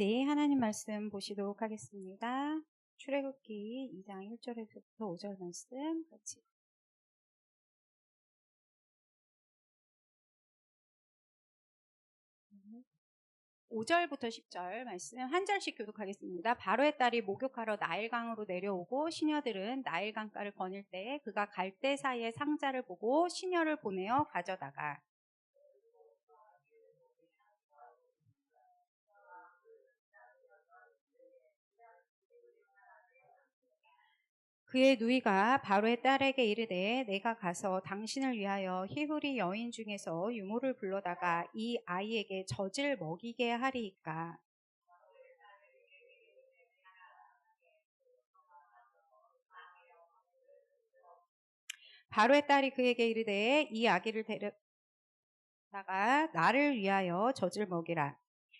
네, 하나님 말씀 보시도록 하겠습니다. 출애굽기 2장 1절에서부터 5절 말씀 같이. 5절부터 10절 말씀 한 절씩 교독하겠습니다. 바로의 딸이 목욕하러 나일강으로 내려오고 시녀들은 나일강가를 거닐 때 그가 갈대 사이에 상자를 보고 시녀를 보내어 가져다가 그의 누이가 바로의 딸에게 이르되 내가 가서 당신을 위하여 히브리 여인 중에서 유모를 불러다가 이 아이에게 젖을 먹이게 하리이까. 바로의 딸이 그에게 이르되 이 아기를 데려다가 나를 위하여 젖을 먹이라.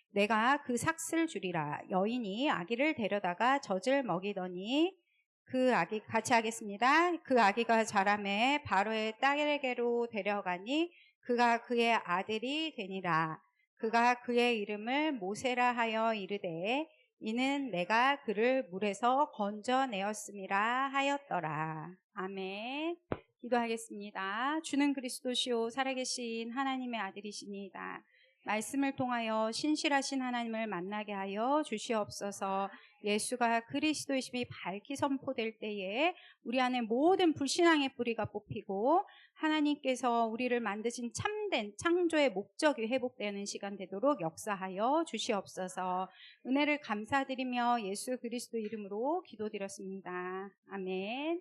내가 그 삭슬 주리라. 여인이 아기를 데려다가 젖을 먹이더니 그 아기 같이 하겠습니다. 그 아기가 자라매 바로의 딸에게로 데려가니 그가 그의 아들이 되니라. 그가 그의 이름을 모세라 하여 이르되 이는 내가 그를 물에서 건져내었음이라 하였더라. 아멘. 기도하겠습니다. 주는 그리스도시요 살아계신 하나님의 아들이시니이다. 말씀을 통하여 신실하신 하나님을 만나게 하여 주시옵소서. 예수가 그리스도이심이 밝히 선포될 때에 우리 안에 모든 불신앙의 뿌리가 뽑히고 하나님께서 우리를 만드신 참된 창조의 목적이 회복되는 시간 되도록 역사하여 주시옵소서. 은혜를 감사드리며 예수 그리스도 이름으로 기도드렸습니다. 아멘.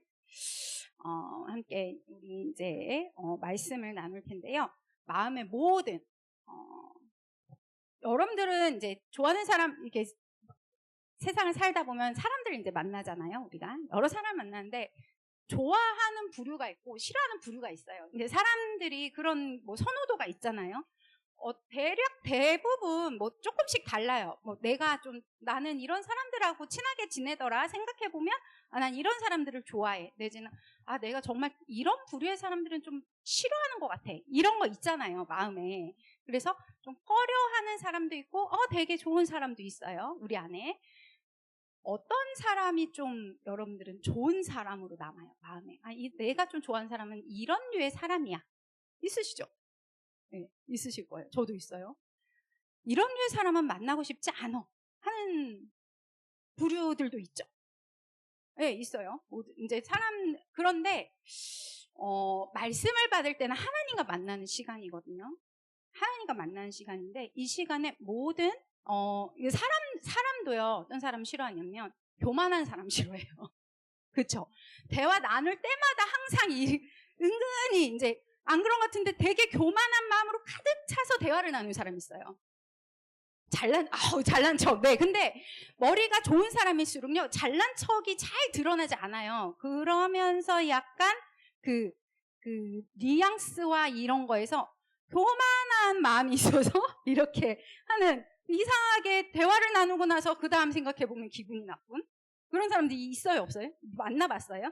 함께 우리 이제 말씀을 나눌 텐데요. 마음의 모든 여러분들은 이제 좋아하는 사람 이렇게 세상을 살다 보면 사람들을 이제 만나잖아요. 우리가 여러 사람 만나는데 좋아하는 부류가 있고 싫어하는 부류가 있어요. 근데 사람들이 그런 뭐 선호도가 있잖아요. 대략 대부분 뭐 조금씩 달라요. 뭐 내가 좀 나는 이런 사람들하고 친하게 지내더라 생각해 보면 난 이런 사람들을 좋아해. 내지는 내가 정말 이런 부류의 사람들은 좀 싫어하는 것 같아. 이런 거 있잖아요, 마음에. 그래서 좀 꺼려하는 사람도 있고 되게 좋은 사람도 있어요, 우리 안에. 어떤 사람이 좀 여러분들은 좋은 사람으로 남아요, 마음에. 내가 좀 좋아하는 사람은 이런 류의 사람이야. 있으시죠? 네, 있으실 거예요. 저도 있어요. 이런 류의 사람은 만나고 싶지 않아 하는 부류들도 있죠. 네, 있어요. 이제 그런데 말씀을 받을 때는 하나님과 만나는 시간이거든요. 하나님과 만나는 시간인데 이 시간에 모든 사람도요. 어떤 사람 싫어하냐면 교만한 사람 싫어해요. 그렇죠? 대화 나눌 때마다 항상 은근히 이제 안 그런 것 같은데 되게 교만한 마음으로 가득 차서 대화를 나누는 사람이 있어요. 잘난 척. 네. 근데 머리가 좋은 사람일수록요, 잘난 척이 잘 드러나지 않아요. 그러면서 약간 그 뉘앙스와 이런 거에서 교만한 마음이 있어서 이렇게 하는, 이상하게 대화를 나누고 나서 그 다음 생각해보면 기분이 나쁜 그런 사람들이 있어요, 없어요? 만나봤어요?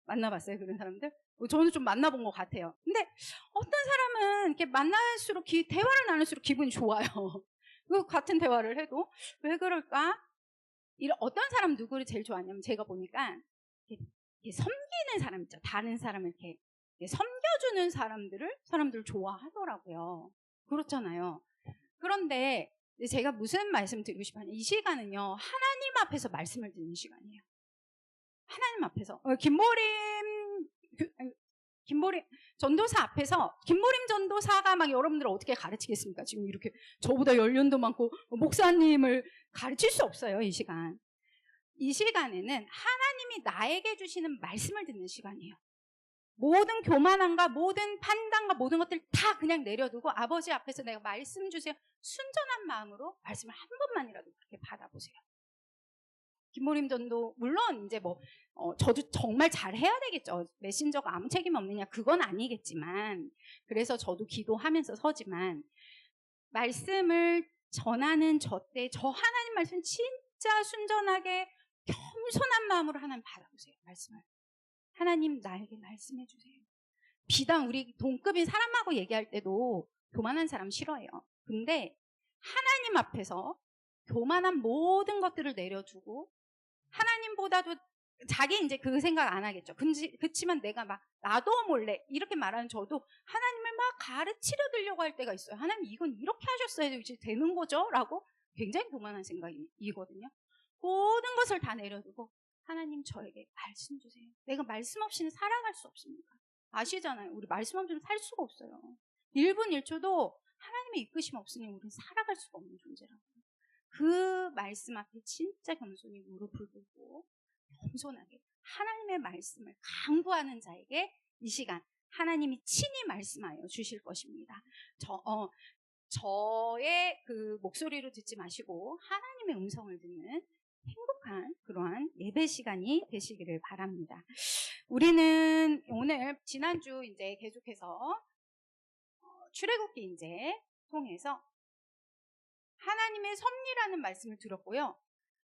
그런 사람들? 저는 좀 만나본 것 같아요. 근데 어떤 사람은 이렇게 만날수록 대화를 나눌수록 기분이 좋아요. 그 같은 대화를 해도 왜 그럴까? 어떤 사람 누구를 제일 좋아하냐면 제가 보니까 이렇게 섬기는 사람 있죠. 다른 사람을 이렇게 섬겨주는 사람들 좋아하더라고요. 그렇잖아요. 그런데 제가 무슨 말씀 드리고 싶어요? 이 시간은요, 하나님 앞에서 말씀을 듣는 시간이에요. 하나님 앞에서 김보림 전도사 앞에서 김보림 전도사가 막 여러분들을 어떻게 가르치겠습니까? 지금 이렇게 저보다 연륜도 많고 목사님을 가르칠 수 없어요. 이 시간에는 하나님이 나에게 주시는 말씀을 듣는 시간이에요. 모든 교만함과 모든 판단과 모든 것들 다 그냥 내려두고 아버지 앞에서 내가 말씀 주세요. 순전한 마음으로 말씀을 한 번만이라도 그렇게 받아보세요. 김모림 전도 물론 이제 저도 정말 잘해야 되겠죠. 메신저가 아무 책임 없느냐 그건 아니겠지만, 그래서 저도 기도하면서 서지만 말씀을 전하는 저 하나님 말씀 진짜 순전하게 겸손한 마음으로 하나님 받아보세요. 말씀을 하나님 나에게 말씀해 주세요. 비단 우리 동급인 사람하고 얘기할 때도 교만한 사람 싫어해요. 근데 하나님 앞에서 교만한 모든 것들을 내려두고 하나님보다도 자기 이제 그 생각 안 하겠죠. 그치만 내가 막 나도 몰래 이렇게 말하는 저도 하나님을 막 가르치려 들려고 할 때가 있어요. 하나님 이건 이렇게 하셨어야 이제 되는 거죠? 라고 굉장히 교만한 생각이거든요. 모든 것을 다 내려두고 하나님 저에게 말씀 주세요. 내가 말씀 없이는 살아갈 수 없습니다. 아시잖아요. 우리 말씀 없이는 살 수가 없어요. 1분 1초도 하나님의 이끄심 없으니 우리는 살아갈 수가 없는 존재라고요. 그 말씀 앞에 진짜 겸손히 무릎을 꿇고 겸손하게 하나님의 말씀을 강구하는 자에게 이 시간 하나님이 친히 말씀하여 주실 것입니다. 저의 그 목소리로 듣지 마시고 하나님의 음성을 듣는 행복한 그러한 예배 시간이 되시기를 바랍니다. 우리는 오늘 지난주 이제 계속해서 출애굽기 이제 통해서 하나님의 섭리라는 말씀을 들었고요.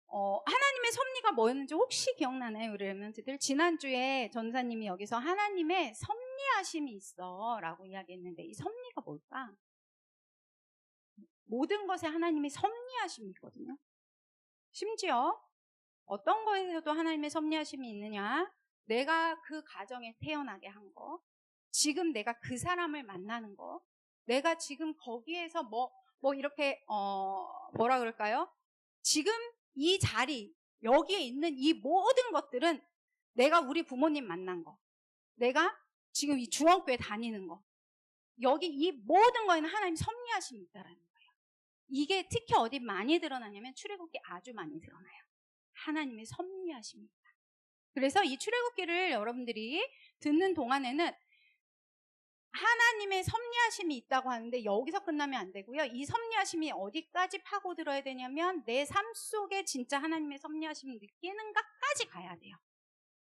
하나님의 섭리가 뭐였는지 혹시 기억나나요? 우리 렘넌트들 지난주에 전사님이 여기서 하나님의 섭리하심이 있어 라고 이야기했는데 이 섭리가 뭘까? 모든 것에 하나님의 섭리하심이 있거든요. 심지어 어떤 거에서도 하나님의 섭리하심이 있느냐? 내가 그 가정에 태어나게 한 거, 지금 내가 그 사람을 만나는 거, 내가 지금 거기에서 뭐 이렇게 뭐라 그럴까요? 지금 이 자리 여기에 있는 이 모든 것들은 내가 우리 부모님 만난 거, 내가 지금 이 중앙교회 다니는 거, 여기 이 모든 거에는 하나님 섭리하심이 있다라는 거예요. 이게 특히 어디 많이 드러나냐면 출애굽기 아주 많이 드러나요. 하나님의 섭리하심입니다. 그래서 이 출애굽기를 여러분들이 듣는 동안에는 하나님의 섭리하심이 있다고 하는데 여기서 끝나면 안 되고요. 이 섭리하심이 어디까지 파고들어야 되냐면 내 삶 속에 진짜 하나님의 섭리하심을 느끼는가까지 가야 돼요.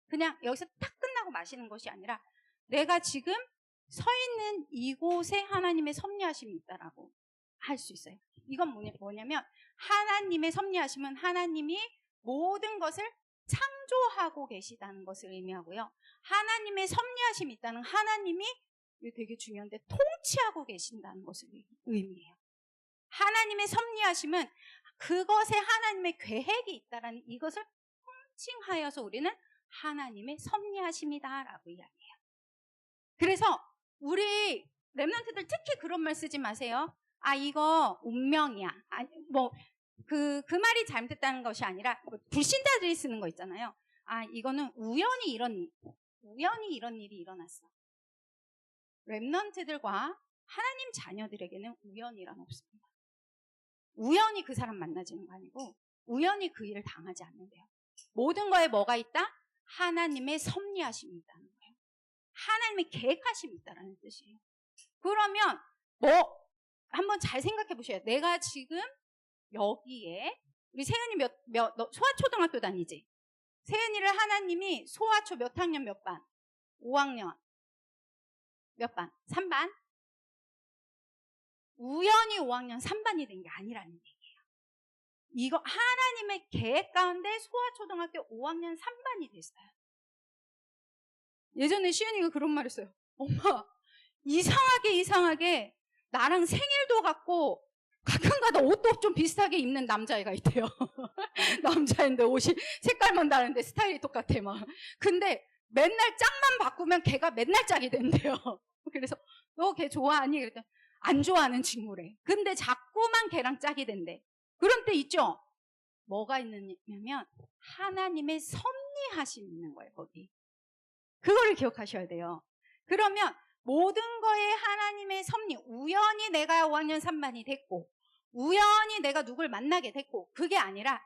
그냥 여기서 딱 끝나고 마시는 것이 아니라 내가 지금 서 있는 이곳에 하나님의 섭리하심이 있다라고 할 수 있어요. 이건 뭐냐면 하나님의 섭리하심은 하나님이 모든 것을 창조하고 계시다는 것을 의미하고요. 하나님의 섭리하심이 있다는 하나님이 이게 되게 중요한데 통치하고 계신다는 것을 의미해요. 하나님의 섭리하심은 그것에 하나님의 계획이 있다라는 이것을 통칭하여서 우리는 하나님의 섭리하심이다라고 이야기해요. 그래서 우리 렘넌트들 특히 그런 말 쓰지 마세요. 아 이거 운명이야. 그 말이 잘못됐다는 것이 아니라 불신자들이 쓰는 거 있잖아요. 아 이거는 우연히 이런 일이 일어났어. 렘넌트들과 하나님 자녀들에게는 우연이란 없습니다. 우연히 그 사람 만나지는 거 아니고 우연히 그 일을 당하지 않는데요. 모든 거에 뭐가 있다? 하나님의 섭리하심이 있다는 거예요. 하나님의 계획하심이 있다는 뜻이에요. 그러면 한번 잘 생각해 보셔요. 내가 지금 여기에 우리 세연이 소아초등학교 다니지? 세연이를 하나님이 소아초 몇 학년 몇 반? 5학년 몇 반? 3반? 우연히 5학년 3반이 된 게 아니라는 얘기예요. 이거 하나님의 계획 가운데 소아초등학교 5학년 3반이 됐어요. 예전에 시은이가 그런 말 했어요. 엄마 이상하게 나랑 생일도 같고 가끔가다 옷도 좀 비슷하게 입는 남자애가 있대요. 남자인데 옷이 색깔만 다른데 스타일이 똑같아 막. 근데 맨날 짝만 바꾸면 걔가 맨날 짝이 된대요. 그래서 너 걔 좋아하니? 그랬더니 안 좋아하는 친구래. 근데 자꾸만 걔랑 짝이 된대. 그런 때 있죠? 뭐가 있느냐면 하나님의 섭리하심이 있는 거예요. 거기. 그거를 기억하셔야 돼요. 그러면 모든 거에 하나님의 섭리, 우연히 내가 5학년 3반이 됐고 우연히 내가 누굴 만나게 됐고 그게 아니라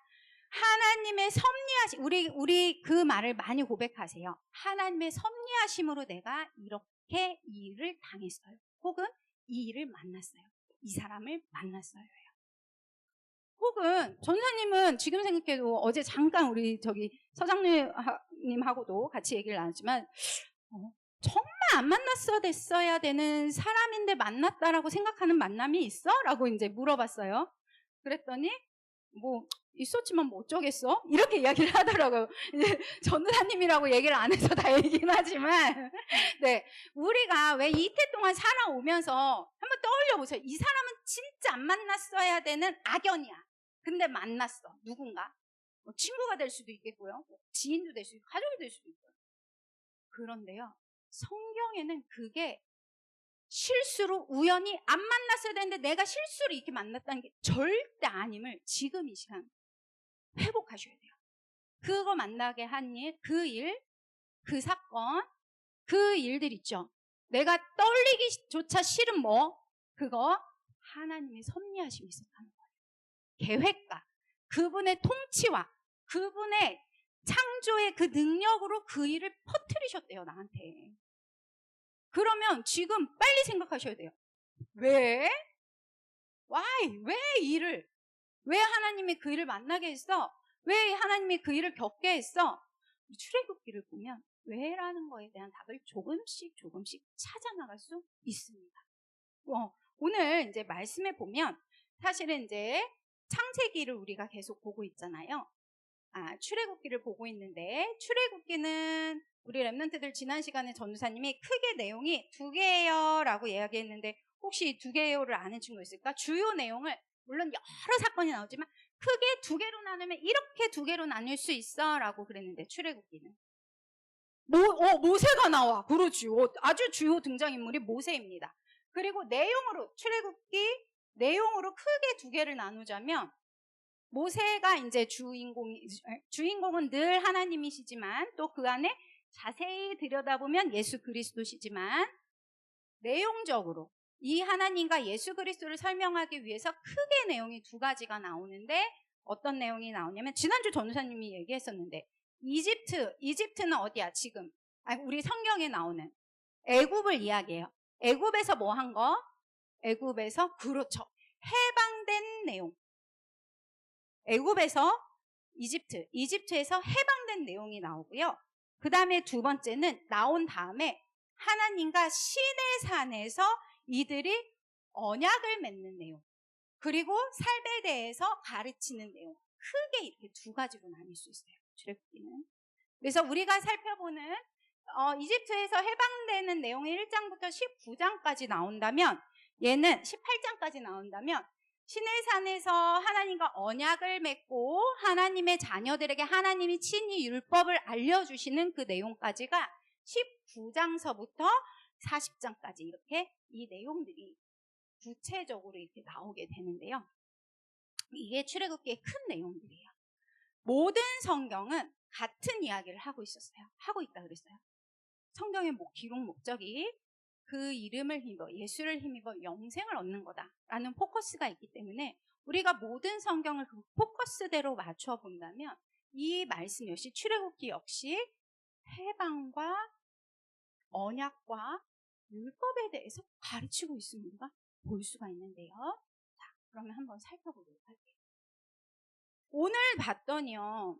하나님의 섭리하심, 우리 그 말을 많이 고백하세요. 하나님의 섭리하심으로 내가 이렇게 이 일을 당했어요. 혹은 이 일을 만났어요. 이 사람을 만났어요. 혹은 전사님은 지금 생각해도 어제 잠깐 우리 저기 서장님하고도 같이 얘기를 나눴지만 정말 안 만났어야 됐어야 되는 사람인데 만났다라고 생각하는 만남이 있어? 라고 이제 물어봤어요. 그랬더니 뭐 있었지만 뭐 어쩌겠어? 이렇게 이야기를 하더라고요. 이제 전도사님이라고 얘기를 안 해서 다행이긴 하지만 네, 우리가 왜 이태 동안 살아오면서 한번 떠올려 보세요. 이 사람은 진짜 안 만났어야 되는 악연이야. 근데 만났어. 누군가. 뭐 친구가 될 수도 있겠고요. 지인도 될 수도 있고 가족이 될 수도 있고요. 그런데요. 성경에는 그게 실수로 우연히 안 만났어야 되는데 내가 실수로 이렇게 만났다는 게 절대 아님을 지금 이 시간 회복하셔야 돼요. 그거 만나게 한 일, 그 일, 그 사건, 그 일들 있죠. 내가 떠올리기조차 싫은 그거 하나님의 섭리하심이 있었다는 거예요. 계획과 그분의 통치와 그분의 창조의 그 능력으로 그 일을 퍼뜨리셨대요, 나한테. 그러면 지금 빨리 생각하셔야 돼요. 왜? Why? 왜 하나님이 그 일을 만나게 했어? 왜 하나님이 그 일을 겪게 했어? 출애굽기를 보면 왜라는 거에 대한 답을 조금씩 찾아나갈 수 있습니다. 오늘 이제 말씀에 보면 사실은 이제 창세기를 우리가 계속 보고 있잖아요. 출애굽기를 보고 있는데 출애굽기는 우리 랩런트들 지난 시간에 전도사님이 크게 내용이 2개예요 라고 이야기했는데 혹시 2개요를 아는 친구 있을까? 주요 내용을 물론 여러 사건이 나오지만 크게 2개로 나누면 이렇게 2개로 나눌 수 있어 라고 그랬는데 출애굽기는 모세가 나와. 그렇지. 아주 주요 등장인물이 모세입니다. 그리고 내용으로 출애굽기 내용으로 크게 2개를 나누자면 모세가 이제 주인공은 늘 하나님이시지만 또 그 안에 자세히 들여다보면 예수 그리스도시지만 내용적으로 이 하나님과 예수 그리스도를 설명하기 위해서 크게 내용이 2가지가 나오는데 어떤 내용이 나오냐면 지난주 전도사님이 얘기했었는데 이집트는 어디야 지금? 우리 성경에 나오는 애굽을 이야기해요. 애굽에서 뭐 한 거? 애굽에서 그렇죠. 해방된 내용. 애굽에서 이집트에서 해방된 내용이 나오고요. 그 다음에 2번째는 나온 다음에 하나님과 시내산에서 이들이 언약을 맺는 내용. 그리고 삶에 대해서 가르치는 내용. 크게 이렇게 2가지로 나뉠 수 있어요. 출애굽기는. 그래서 우리가 살펴보는 이집트에서 해방되는 내용이 1장부터 19장까지 나온다면 얘는 18장까지 나온다면 시내산에서 하나님과 언약을 맺고 하나님의 자녀들에게 하나님이 친히 율법을 알려주시는 그 내용까지가 19장서부터 40장까지 이렇게 이 내용들이 구체적으로 이렇게 나오게 되는데요. 이게 출애굽기의 큰 내용들이에요. 모든 성경은 같은 이야기를 하고 있다 그랬어요. 성경의 기록 목적이 그 이름을 힘입어 예수를 힘입어 영생을 얻는 거다라는 포커스가 있기 때문에 우리가 모든 성경을 그 포커스대로 맞춰 본다면 이 말씀 역시 출애굽기 역시 해방과 언약과 율법에 대해서 가르치고 있음을 우리가 볼 수가 있는데요. 자, 그러면 한번 살펴보도록 할게요. 오늘 봤더니요.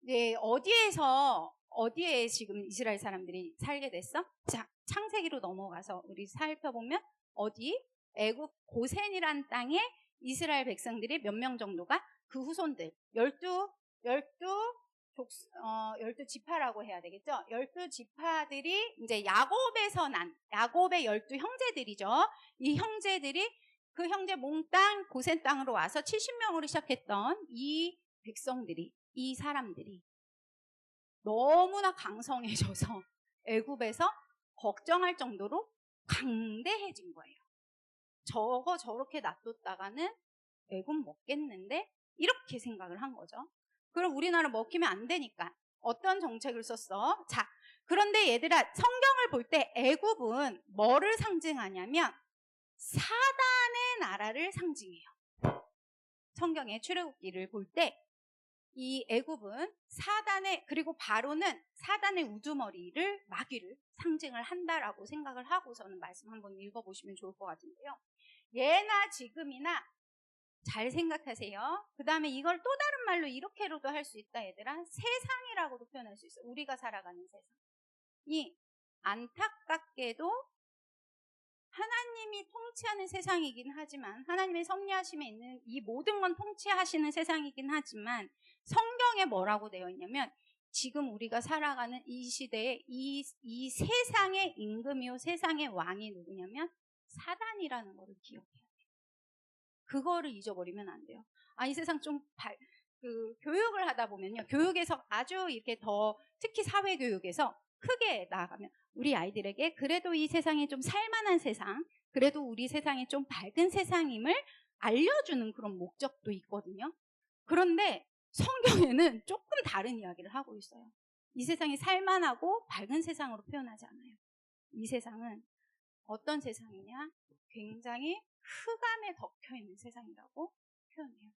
네, 어디에 지금 이스라엘 사람들이 살게 됐어? 자, 창세기로 넘어가서 우리 살펴보면 애굽 고센이란 땅에 이스라엘 백성들이 몇 명 정도가 그 후손들 12지파라고 해야 되겠죠? 12지파들이 이제 야곱의 12형제들이죠. 이 형제들이 그 형제 몽땅 고센 땅으로 와서 70명으로 시작했던 이 백성들이 이 사람들이 너무나 강성해져서 애굽에서 걱정할 정도로 강대해진 거예요. 저렇게 놔뒀다가는 애굽 먹겠는데 이렇게 생각을 한 거죠. 그럼 우리나라 먹히면 안 되니까 어떤 정책을 썼어? 자, 그런데 얘들아 성경을 볼 때 애굽은 뭐를 상징하냐면 사단의 나라를 상징해요. 성경의 출애굽기를 볼 때 이 애굽은 그리고 바로는 사단의 우두머리를 마귀를 상징을 한다라고 생각을 하고서는 말씀 한번 읽어보시면 좋을 것 같은데요. 예나 지금이나 잘 생각하세요. 그 다음에 이걸 또 다른 말로 이렇게로도 할 수 있다 얘들아. 세상이라고도 표현할 수 있어요. 우리가 살아가는 세상이 안타깝게도 하나님이 통치하는 세상이긴 하지만 하나님의 섭리하심에 있는 이 모든 건 통치하시는 세상이긴 하지만 성경에 뭐라고 되어 있냐면 지금 우리가 살아가는 이 시대에 이 세상의 임금이요 세상의 왕이 누구냐면 사단이라는 것을 기억해야 돼요. 그거를 잊어버리면 안 돼요. 이 세상 좀 교육을 하다 보면요. 교육에서 아주 이렇게 더 특히 사회교육에서 크게 나아가면 우리 아이들에게 그래도 이 세상이 좀 살만한 세상, 그래도 우리 세상이 좀 밝은 세상임을 알려주는 그런 목적도 있거든요. 그런데 성경에는 조금 다른 이야기를 하고 있어요. 이 세상이 살만하고 밝은 세상으로 표현하지 않아요. 이 세상은 어떤 세상이냐? 굉장히 흑암에 덮여있는 세상이라고 표현해요.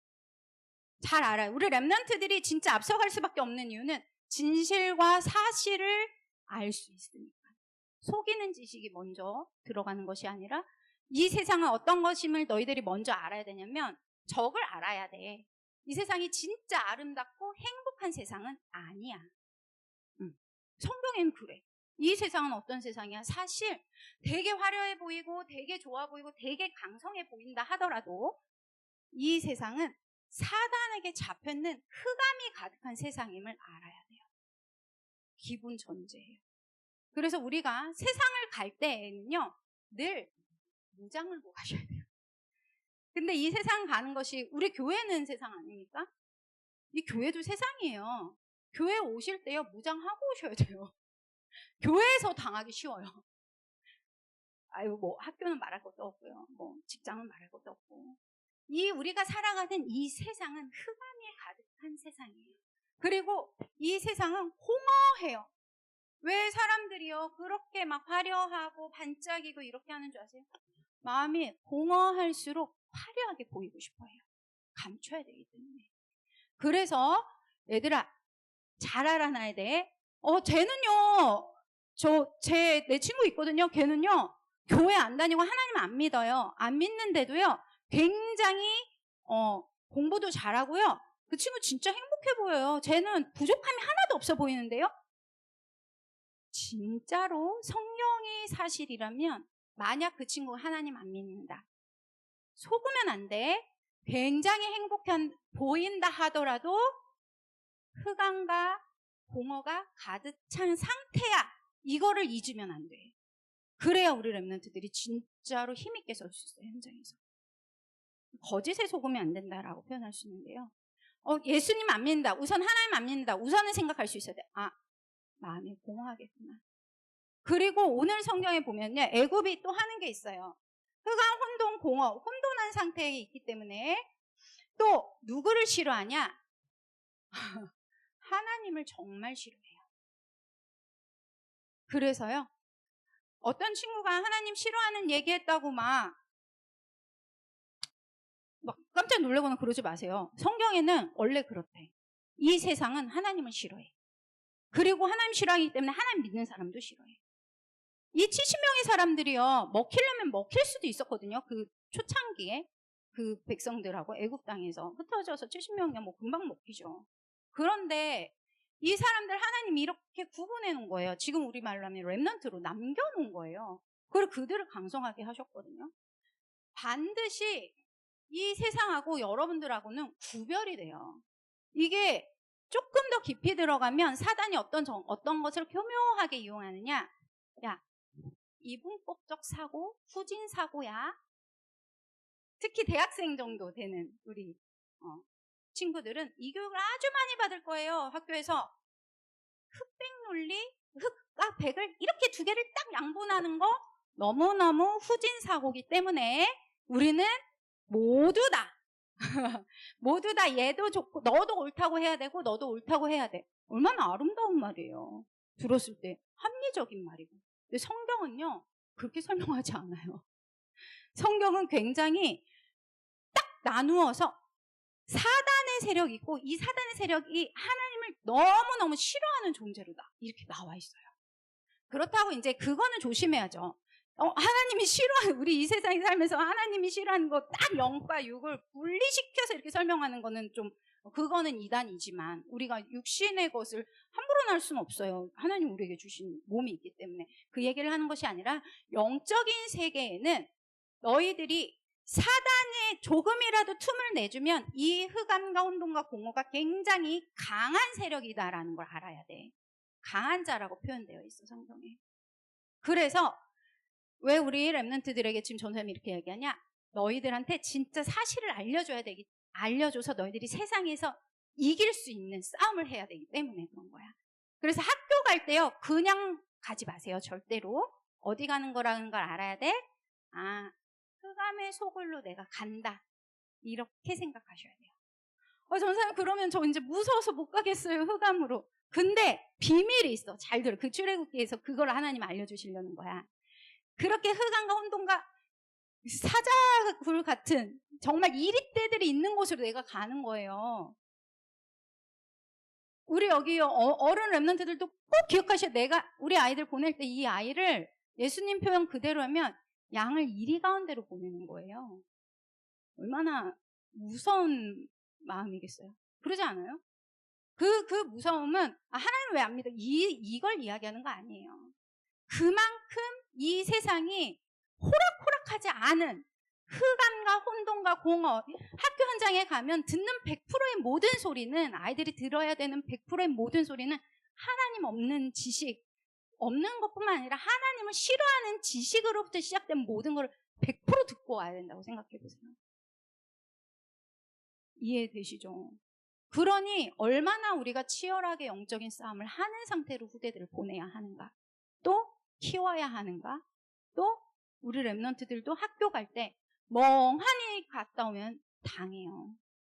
잘 알아요. 우리 랩런트들이 진짜 앞서갈 수밖에 없는 이유는 진실과 사실을 알 수 있으니까. 속이는 지식이 먼저 들어가는 것이 아니라 이 세상은 어떤 것임을 너희들이 먼저 알아야 되냐면 적을 알아야 돼. 이 세상이 진짜 아름답고 행복한 세상은 아니야. 성경엔 그래. 이 세상은 어떤 세상이야? 사실 되게 화려해 보이고 되게 좋아 보이고 되게 강성해 보인다 하더라도 이 세상은 사단에게 잡혀있는 흑암이 가득한 세상임을 알아야 돼요. 기본 전제예요. 그래서 우리가 세상을 갈 때에는요, 늘 무장을 하고 가셔야 돼요. 근데 이 세상 가는 것이 우리 교회는 세상 아닙니까? 이 교회도 세상이에요. 교회 오실 때요, 무장하고 오셔야 돼요. 교회에서 당하기 쉬워요. 뭐 학교는 말할 것도 없고요. 뭐 직장은 말할 것도 없고. 우리가 살아가는 이 세상은 흑암이 가득한 세상이에요. 그리고 이 세상은 공허해요. 왜 사람들이요 그렇게 막 화려하고 반짝이고 이렇게 하는 줄 아세요? 마음이 공허할수록 화려하게 보이고 싶어요. 감춰야 되기 때문에. 그래서 얘들아 잘 알아놔야 돼. 쟤는요 내 친구 있거든요. 걔는요 교회 안 다니고 하나님 안 믿어요. 안 믿는데도요 굉장히 공부도 잘하고요. 그 친구 진짜 행복해 보여요. 쟤는 부족함이 하나도 없어 보이는데요. 진짜로 성경이 사실이라면 만약 그 친구가 하나님 안 믿는다. 속으면 안 돼. 굉장히 행복해 보인다 하더라도 흑암과 공허가 가득 찬 상태야. 이거를 잊으면 안 돼. 그래야 우리 랩런트들이 진짜로 힘있게 설 수 있어요. 현장에서. 거짓에 속으면 안 된다라고 표현할 수 있는데요. 예수님 안 믿는다. 우선 하나님 안 믿는다. 우선은 생각할 수 있어야 돼. 마음이 공허하겠구나. 그리고 오늘 성경에 보면요. 애굽이 또 하는 게 있어요. 흑암, 혼돈, 공허, 혼돈한 상태에 있기 때문에 또 누구를 싫어하냐? 하나님을 정말 싫어해요. 그래서요. 어떤 친구가 하나님 싫어하는 얘기했다고 막 깜짝 놀라거나 그러지 마세요. 성경에는 원래 그렇대. 이 세상은 하나님을 싫어해. 그리고 하나님 싫어하기 때문에 하나님 믿는 사람도 싫어해. 이 70명의 사람들이요 먹히려면 먹힐 수도 있었거든요. 그 초창기에 그 백성들하고 애굽 땅에서 흩어져서 70명이면 뭐 금방 먹히죠. 그런데 이 사람들 하나님이 이렇게 구분해 놓은 거예요. 지금 우리 말로 하면 렘넌트로 남겨놓은 거예요. 그리고 그들을 강성하게 하셨거든요. 반드시 이 세상하고 여러분들하고는 구별이 돼요. 이게 조금 더 깊이 들어가면 사단이 어떤 것을 교묘하게 이용하느냐. 야, 이분법적 사고, 후진 사고야. 특히 대학생 정도 되는 우리 친구들은 이 교육을 아주 많이 받을 거예요. 학교에서 흑백 논리, 흑과 백을 이렇게 두 개를 딱 양분하는 거 너무너무 후진 사고기 때문에 우리는 모두 다 모두 다 얘도 좋고 너도 옳다고 해야 되고 너도 옳다고 해야 돼. 얼마나 아름다운 말이에요. 들었을 때 합리적인 말이고. 근데 성경은요 그렇게 설명하지 않아요. 성경은 굉장히 딱 나누어서 사단의 세력이 있고 이 사단의 세력이 하나님을 너무너무 싫어하는 존재로다 이렇게 나와 있어요. 그렇다고 이제 그거는 조심해야죠. 하나님이 싫어하는 우리 이 세상에 살면서 하나님이 싫어하는 거 딱 영과 육을 분리시켜서 이렇게 설명하는 거는 좀 그거는 이단이지만 우리가 육신의 것을 함부로 날 수는 없어요. 하나님 우리에게 주신 몸이 있기 때문에 그 얘기를 하는 것이 아니라 영적인 세계에는 너희들이 사단에 조금이라도 틈을 내주면 이 흑암과 혼돈과 공허가 굉장히 강한 세력이다라는 걸 알아야 돼. 강한 자라고 표현되어 있어 성경에. 그래서 왜 우리 랩런트들에게 지금 전사님이 이렇게 얘기하냐? 너희들한테 진짜 사실을 알려줘서 너희들이 세상에서 이길 수 있는 싸움을 해야 되기 때문에 그런 거야. 그래서 학교 갈 때요, 그냥 가지 마세요. 절대로. 어디 가는 거라는 걸 알아야 돼. 아, 흑암의 소굴로 내가 간다. 이렇게 생각하셔야 돼요. 전사님, 그러면 저 이제 무서워서 못 가겠어요, 흑암으로. 근데 비밀이 있어. 잘 들어. 그 출애굽기에서 그걸 하나님 알려주시려는 거야. 그렇게 흑암과 혼돈과 사자굴 같은 정말 이리떼들이 있는 곳으로 내가 가는 거예요. 우리 여기 어른 랩런트들도 꼭 기억하셔야 돼. 내가 우리 아이들 보낼 때 이 아이를 예수님 표현 그대로 하면 양을 이리 가운데로 보내는 거예요. 얼마나 무서운 마음이겠어요. 그러지 않아요? 그 무서움은 하나님 왜 안 믿어? 이걸 이야기하는 거 아니에요. 그만큼 이 세상이 호락호락하지 않은 흑암과 혼돈과 공허, 학교 현장에 가면 듣는 100%의 모든 소리는, 아이들이 들어야 되는 100%의 모든 소리는 하나님 없는 지식, 없는 것뿐만 아니라 하나님을 싫어하는 지식으로부터 시작된 모든 걸 100% 듣고 와야 된다고 생각해 보세요. 이해되시죠? 그러니 얼마나 우리가 치열하게 영적인 싸움을 하는 상태로 후대들을 보내야 하는가, 또 키워야 하는가, 또 우리 랩런트들도 학교 갈 때 멍하니 갔다 오면 당해요.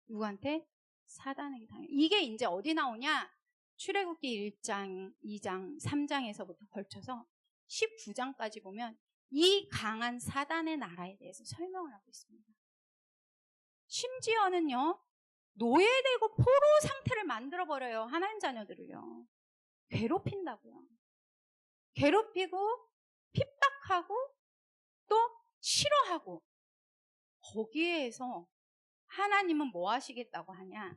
누구한테? 사단에게 당해요. 이게 이제 어디 나오냐? 출애굽기 1장, 2장, 3장에서부터 걸쳐서 19장까지 보면 이 강한 사단의 나라에 대해서 설명을 하고 있습니다. 심지어는요, 노예되고 포로 상태를 만들어버려요. 하나님 자녀들을요. 괴롭힌다고요. 괴롭히고 핍박하고 또 싫어하고, 거기에서 하나님은 뭐 하시겠다고 하냐?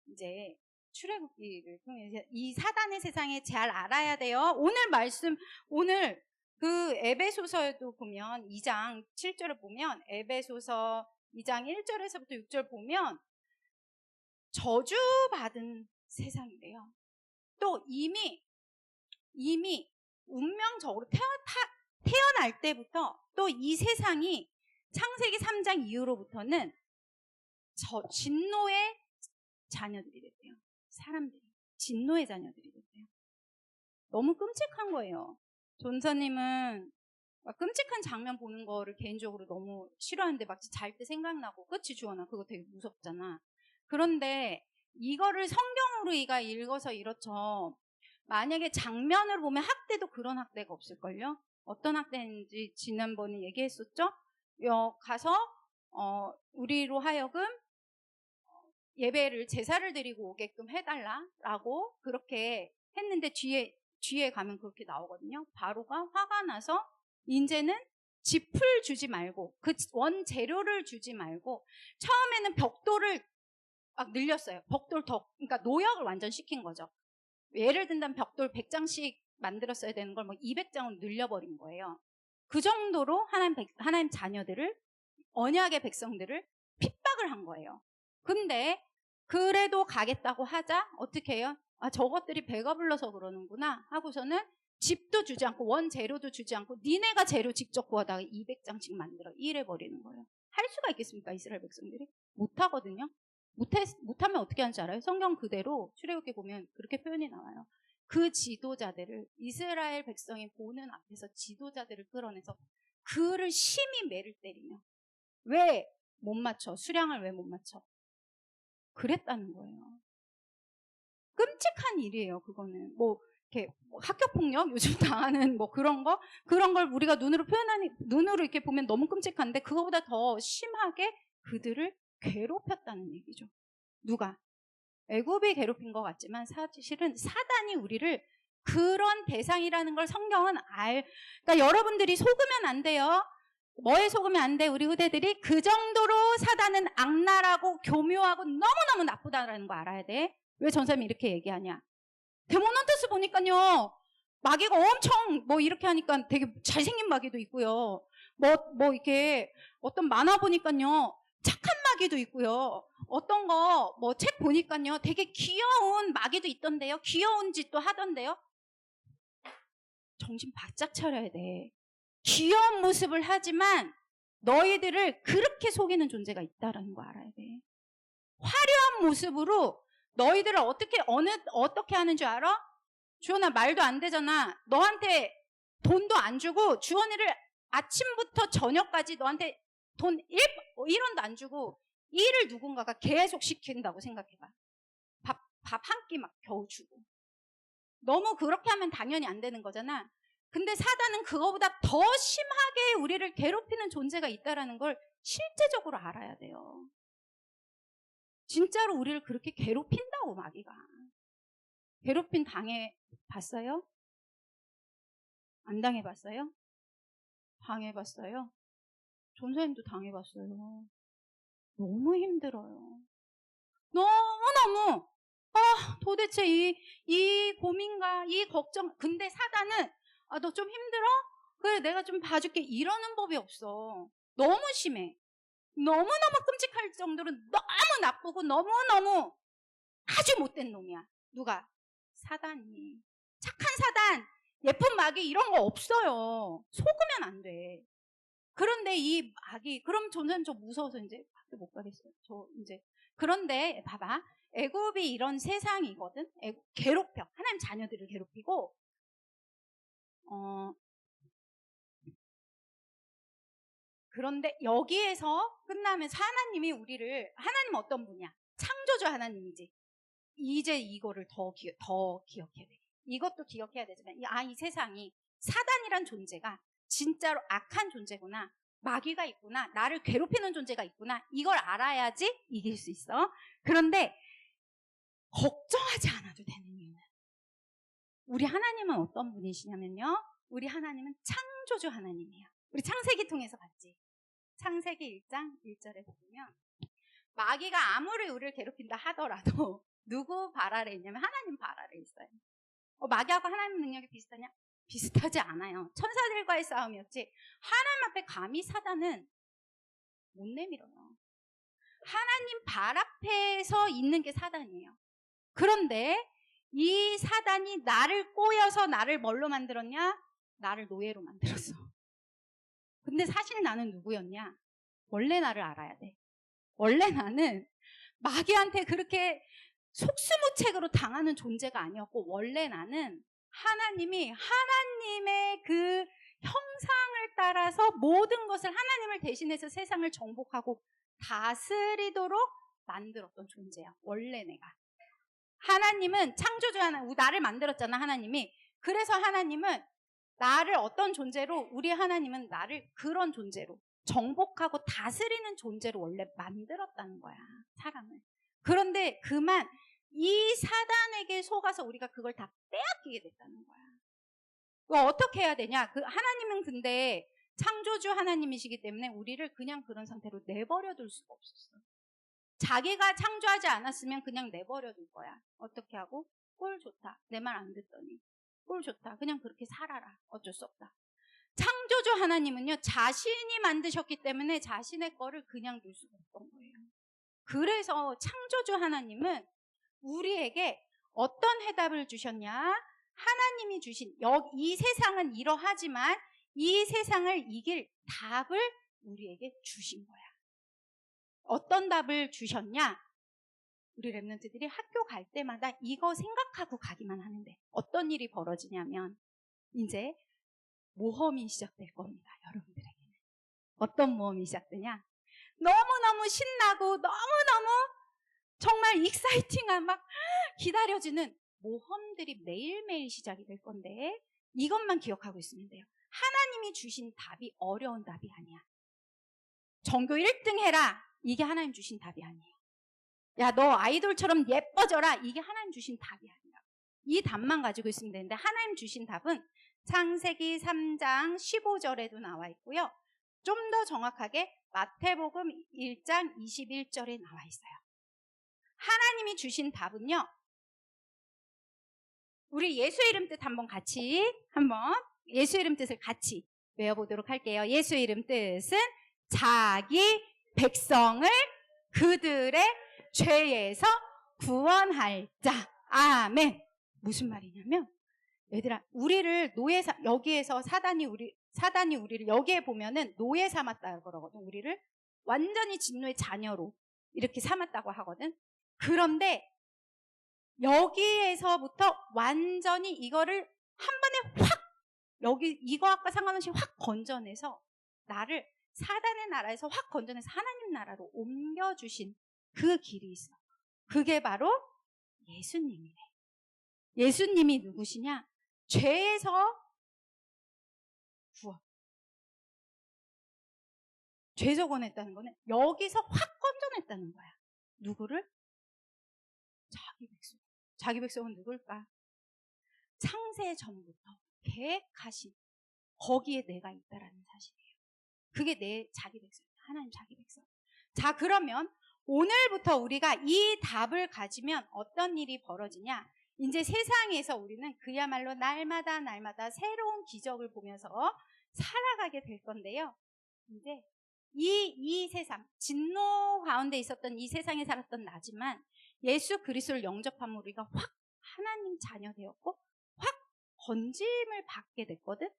이제 출애굽기를 통해서 이 사단의 세상에 잘 알아야 돼요. 오늘 말씀, 오늘 그 에베소서에도 보면 2장 7절을 보면, 에베소서 2장 1절에서부터 6절 보면 저주받은 세상이래요. 또 이미 운명적으로 태어날 때부터 또 이 세상이 창세기 3장 이후로부터는 진노의 자녀들이 됐대요. 사람들이 진노의 자녀들이 됐대요. 너무 끔찍한 거예요. 존사님은 끔찍한 장면 보는 거를 개인적으로 너무 싫어하는데 막 잘 때 생각나고, 그치 주원아? 그거 되게 무섭잖아. 그런데 이거를 성경으로 읽어서 이렇죠. 만약에 장면을 보면 학대도 그런 학대가 없을걸요? 어떤 학대인지 지난번에 얘기했었죠? 가서 우리로 하여금 예배를, 제사를 드리고 오게끔 해달라라고 그렇게 했는데 뒤에 가면 그렇게 나오거든요. 바로가 화가 나서 이제는 짚을 주지 말고, 그 원재료를 주지 말고, 처음에는 벽돌을 막 늘렸어요. 그러니까 노역을 완전 시킨 거죠. 예를 든다면 벽돌 100장씩 만들었어야 되는 걸 200장으로 늘려버린 거예요. 그 정도로 하나님 자녀들을, 언약의 백성들을 핍박을 한 거예요. 근데 그래도 가겠다고 하자 어떻게 해요? 저것들이 배가 불러서 그러는구나 하고서는 집도 주지 않고 원재료도 주지 않고 니네가 재료 직접 구하다가 200장씩 만들어 이래버리는 거예요. 할 수가 있겠습니까? 이스라엘 백성들이? 못하거든요. 못하면 어떻게 하는지 알아요? 성경 그대로 출애굽기 보면 그렇게 표현이 나와요. 그 지도자들을, 이스라엘 백성이 보는 앞에서 지도자들을 끌어내서 그를 심히 매를 때리며, 왜 못 맞춰? 수량을 왜 못 맞춰? 그랬다는 거예요. 끔찍한 일이에요. 그거는 이렇게 학교폭력 요즘 당하는 그런 걸 우리가 눈으로 이렇게 보면 너무 끔찍한데, 그거보다 더 심하게 그들을 괴롭혔다는 얘기죠. 누가? 애굽이 괴롭힌 것 같지만 사실은 사단이 우리를 그런 대상이라는 걸 성경은 그러니까 여러분들이 속으면 안 돼요. 뭐에 속으면 안 돼? 우리 후대들이 그 정도로 사단은 악랄하고 교묘하고 너무너무 나쁘다라는 거 알아야 돼. 왜 전사님이 이렇게 얘기하냐? 데모넌트스 보니까요, 마귀가 엄청 이렇게 하니까 되게 잘생긴 마귀도 있고요. 이렇게 어떤 만화 보니까요, 착한 마귀도 있고요. 어떤 거 책 보니까요, 되게 귀여운 마귀도 있던데요. 귀여운 짓도 하던데요. 정신 바짝 차려야 돼. 귀여운 모습을 하지만 너희들을 그렇게 속이는 존재가 있다라는 거 알아야 돼. 화려한 모습으로 너희들을 어떻게 하는 줄 알아? 주원아, 말도 안 되잖아. 너한테 돈도 안 주고 주원이를 아침부터 저녁까지 너한테 돈 1원도 안 주고 일을 누군가가 계속 시킨다고 생각해봐. 밥 한 끼 막 겨우 주고. 너무 그렇게 하면 당연히 안 되는 거잖아. 근데 사단은 그거보다 더 심하게 우리를 괴롭히는 존재가 있다는 걸 실제적으로 알아야 돼요. 진짜로 우리를 그렇게 괴롭힌다고, 마귀가. 괴롭힘 당해봤어요? 안 당해봤어요? 당해봤어요? 전사님도 당해봤어요. 너무 힘들어요. 너무너무 도대체 이 고민과 이 걱정. 근데 사단은 너 좀 힘들어? 그래, 내가 좀 봐줄게. 이러는 법이 없어. 너무 심해. 너무너무 끔찍할 정도로 너무 나쁘고 너무너무 아주 못된 놈이야. 누가? 사단이. 착한 사단, 예쁜 마귀 이런 거 없어요. 속으면 안 돼. 그런데 이 마귀, 그럼 저는 저 무서워서 이제 학교 못 가겠어요. 저 이제. 그런데 봐봐. 애굽이 이런 세상이거든. 괴롭혀. 하나님 자녀들을 괴롭히고, 그런데 여기에서 끝나면서 하나님이 하나님 어떤 분이야? 창조주 하나님이지. 이제 이거를 더 기억해야 돼. 이것도 기억해야 되지만, 이 세상이 사단이란 존재가 진짜로 악한 존재구나. 마귀가 있구나. 나를 괴롭히는 존재가 있구나. 이걸 알아야지 이길 수 있어. 그런데 걱정하지 않아도 되는 이유는, 우리 하나님은 어떤 분이시냐면요, 우리 하나님은 창조주 하나님이에요. 우리 창세기 통해서 봤지. 창세기 1장 1절에 보면 마귀가 아무리 우리를 괴롭힌다 하더라도 누구 발 아래 있냐면 하나님 발 아래 있어요. 마귀하고 하나님 능력이 비슷하냐? 비슷하지 않아요. 천사들과의 싸움이었지, 하나님 앞에 감히 사단은 못 내밀어요. 하나님 발 앞에서 있는 게 사단이에요. 그런데 이 사단이 나를 꼬여서 나를 뭘로 만들었냐? 나를 노예로 만들었어. 근데 사실 나는 누구였냐? 원래 나를 알아야 돼. 원래 나는 마귀한테 그렇게 속수무책으로 당하는 존재가 아니었고, 원래 나는 하나님의 그 형상을 따라서 모든 것을 하나님을 대신해서 세상을 정복하고 다스리도록 만들었던 존재야. 원래 내가. 하나님은 창조주 나를 만들었잖아, 하나님이. 그래서 하나님은 나를 어떤 존재로, 우리 하나님은 나를 그런 존재로 정복하고 다스리는 존재로 원래 만들었다는 거야, 사람을. 그런데 그만 이 사단에게 속아서 우리가 그걸 다 빼앗기게 됐다는 거야. 어떻게 해야 되냐? 하나님은 근데 창조주 하나님이시기 때문에 우리를 그냥 그런 상태로 내버려 둘 수가 없었어. 자기가 창조하지 않았으면 그냥 내버려 둘 거야. 어떻게 하고? 꼴 좋다. 내 말 안 듣더니. 꼴 좋다. 그냥 그렇게 살아라. 어쩔 수 없다. 창조주 하나님은요, 자신이 만드셨기 때문에 자신의 거를 그냥 둘 수가 없던 거예요. 그래서 창조주 하나님은 우리에게 어떤 해답을 주셨냐? 하나님이 주신, 이 세상은 이러하지만 이 세상을 이길 답을 우리에게 주신 거야. 어떤 답을 주셨냐? 우리 랩런트들이 학교 갈 때마다 이거 생각하고 가기만 하는데 어떤 일이 벌어지냐면, 이제 모험이 시작될 겁니다, 여러분들에게는. 어떤 모험이 시작되냐? 너무너무 신나고 너무너무 정말 익사이팅한, 막 기다려지는 모험들이 매일매일 시작이 될 건데, 이것만 기억하고 있으면 돼요. 하나님이 주신 답이 어려운 답이 아니야. 전교 1등 해라, 이게 하나님 주신 답이 아니에요. 야, 너 아이돌처럼 예뻐져라, 이게 하나님 주신 답이 아니라. 이 답만 가지고 있으면 되는데, 하나님 주신 답은 창세기 3장 15절에도 나와 있고요, 좀 더 정확하게 마태복음 1장 21절에 나와 있어요. 하나님이 주신 답은요, 우리 예수 이름 뜻 한번 예수 이름 뜻을 같이 외워보도록 할게요. 예수 이름 뜻은 자기 백성을 그들의 죄에서 구원할 자. 아멘. 무슨 말이냐면, 얘들아, 우리를 여기에서 사단이 우리를 여기에 보면은 노예 삼았다 그러거든. 우리를 완전히 진노의 자녀로 이렇게 삼았다고 하거든. 그런데 여기에서부터 완전히 이거를 한 번에 확 여기 이거와 상관없이 확 건져내서 나를 사단의 나라에서 확 건져내서 하나님 나라로 옮겨주신 그 길이 있어. 그게 바로 예수님이래. 예수님이 누구시냐? 죄에서 구원. 죄에서 구원했다는 거는 여기서 확 건져냈다는 거야. 누구를? 자기 백성. 자기 백성은 누굴까? 창세 전부터 계획하신 거기에 내가 있다라는 사실이에요. 그게 내 자기 백성, 하나님 자기 백성. 자, 그러면 오늘부터 우리가 이 답을 가지면 어떤 일이 벌어지냐? 이제 세상에서 우리는 그야말로 날마다 새로운 기적을 보면서 살아가게 될 건데요. 이제 이 세상, 진노 가운데 있었던 이 세상에 살았던 나지만 예수 그리스도를 영접하면 우리가 확 하나님 자녀 되었고 확 건짐을 받게 됐거든.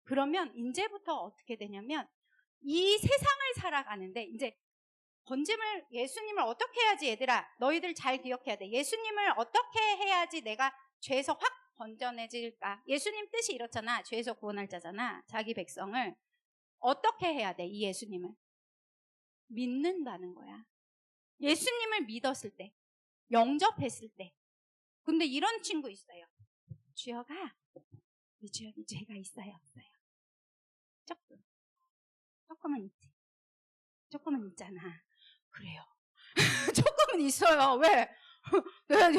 그러면 이제부터 어떻게 되냐면 이 세상을 살아가는데 이제 건짐을 예수님을 어떻게 해야지 얘들아 너희들 잘 기억해야 돼. 예수님을 어떻게 해야지 내가 죄에서 확 건져내질까? 예수님 뜻이 이렇잖아. 죄에서 구원할 자잖아. 자기 백성을 어떻게 해야 돼? 이 예수님을 믿는다는 거야. 예수님을 믿었을 때 영접했을 때. 근데 이런 친구 있어요. 주여가 우리 주여기 죄가 있어요 없어요? 조금은 있지. 조금은 있잖아. 그래요. 조금은 있어요. 왜? 내가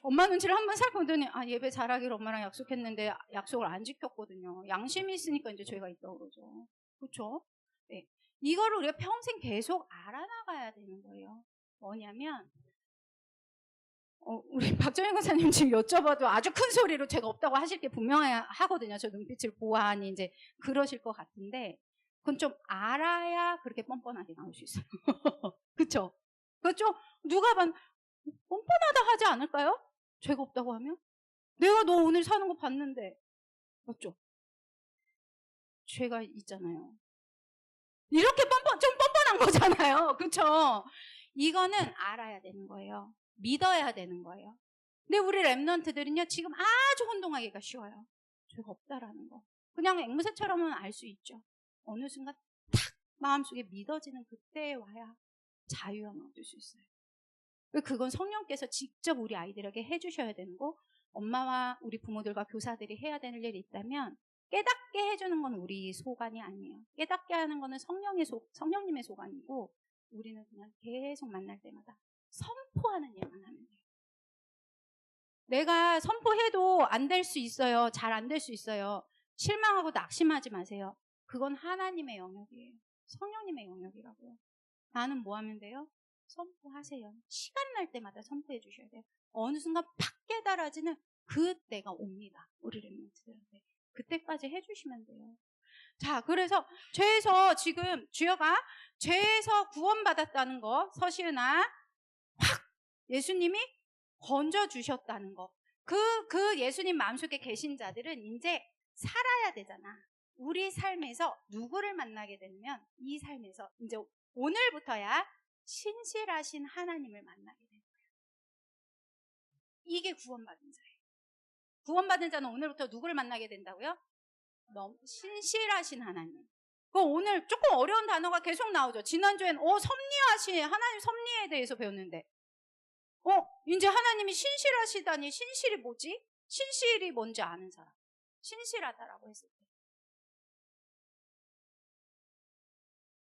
엄마 눈치를 한번 살펴보더니 예배 잘하기로 엄마랑 약속했는데 약속을 안 지켰거든요. 양심이 있으니까 이제 죄가 있다고 그러죠. 그렇죠? 네. 이거를 우리가 평생 계속 알아나가야 되는 거예요. 뭐냐면 우리 박정희 권사님 지금 여쭤봐도 아주 큰 소리로 죄가 없다고 하실 게 분명하거든요. 저 눈빛을 보아하니 이제 그러실 것 같은데 그건 좀 알아야 그렇게 뻔뻔하게 나올 수 있어요. 그쵸? 그렇죠? 누가 뻔뻔하다 하지 않을까요? 죄가 없다고 하면? 내가 너 오늘 사는 거 봤는데. 맞죠? 죄가 있잖아요. 이렇게 좀 뻔뻔한 거잖아요. 그쵸? 이거는 알아야 되는 거예요. 믿어야 되는 거예요. 근데 우리 랩런트들은요, 지금 아주 혼동하기가 쉬워요. 죄가 없다라는 거. 그냥 앵무새처럼은 알 수 있죠. 어느 순간 탁 마음속에 믿어지는 그때에 와야 자유함을 얻을 수 있어요. 그건 성령께서 직접 우리 아이들에게 해주셔야 되는 거, 엄마와 우리 부모들과 교사들이 해야 되는 일이 있다면 깨닫게 해주는 건 우리 소관이 아니에요. 깨닫게 하는 거는 성령님의 소관이고 우리는 그냥 계속 만날 때마다 선포하는 일만 하면 돼요. 내가 선포해도 안 될 수 있어요. 잘 안 될 수 있어요. 실망하고 낙심하지 마세요. 그건 하나님의 영역이에요. 성령님의 영역이라고요. 나는 뭐 하면 돼요? 선포하세요. 시간 날 때마다 선포해 주셔야 돼요. 어느 순간 팍 깨달아지는 그때가 옵니다. 우리 랩런트들한테. 그때까지 해주시면 돼요. 자, 그래서 죄에서 지금 주여가 죄에서 구원받았다는 거, 서시은아, 확 예수님이 건져주셨다는 거. 그 예수님 마음속에 계신 자들은 이제 살아야 되잖아. 우리 삶에서 누구를 만나게 되면 이 삶에서 이제 오늘부터야 신실하신 하나님을 만나게 되는 거예요. 이게 구원받은 자예요. 구원받은 자는 오늘부터 누구를 만나게 된다고요? 너무 신실하신 하나님. 오늘 조금 어려운 단어가 계속 나오죠. 지난주엔 섭리하신 하나님 섭리에 대해서 배웠는데 이제 하나님이 신실하시다니 신실이 뭐지? 신실이 뭔지 아는 사람. 신실하다라고 했을 때.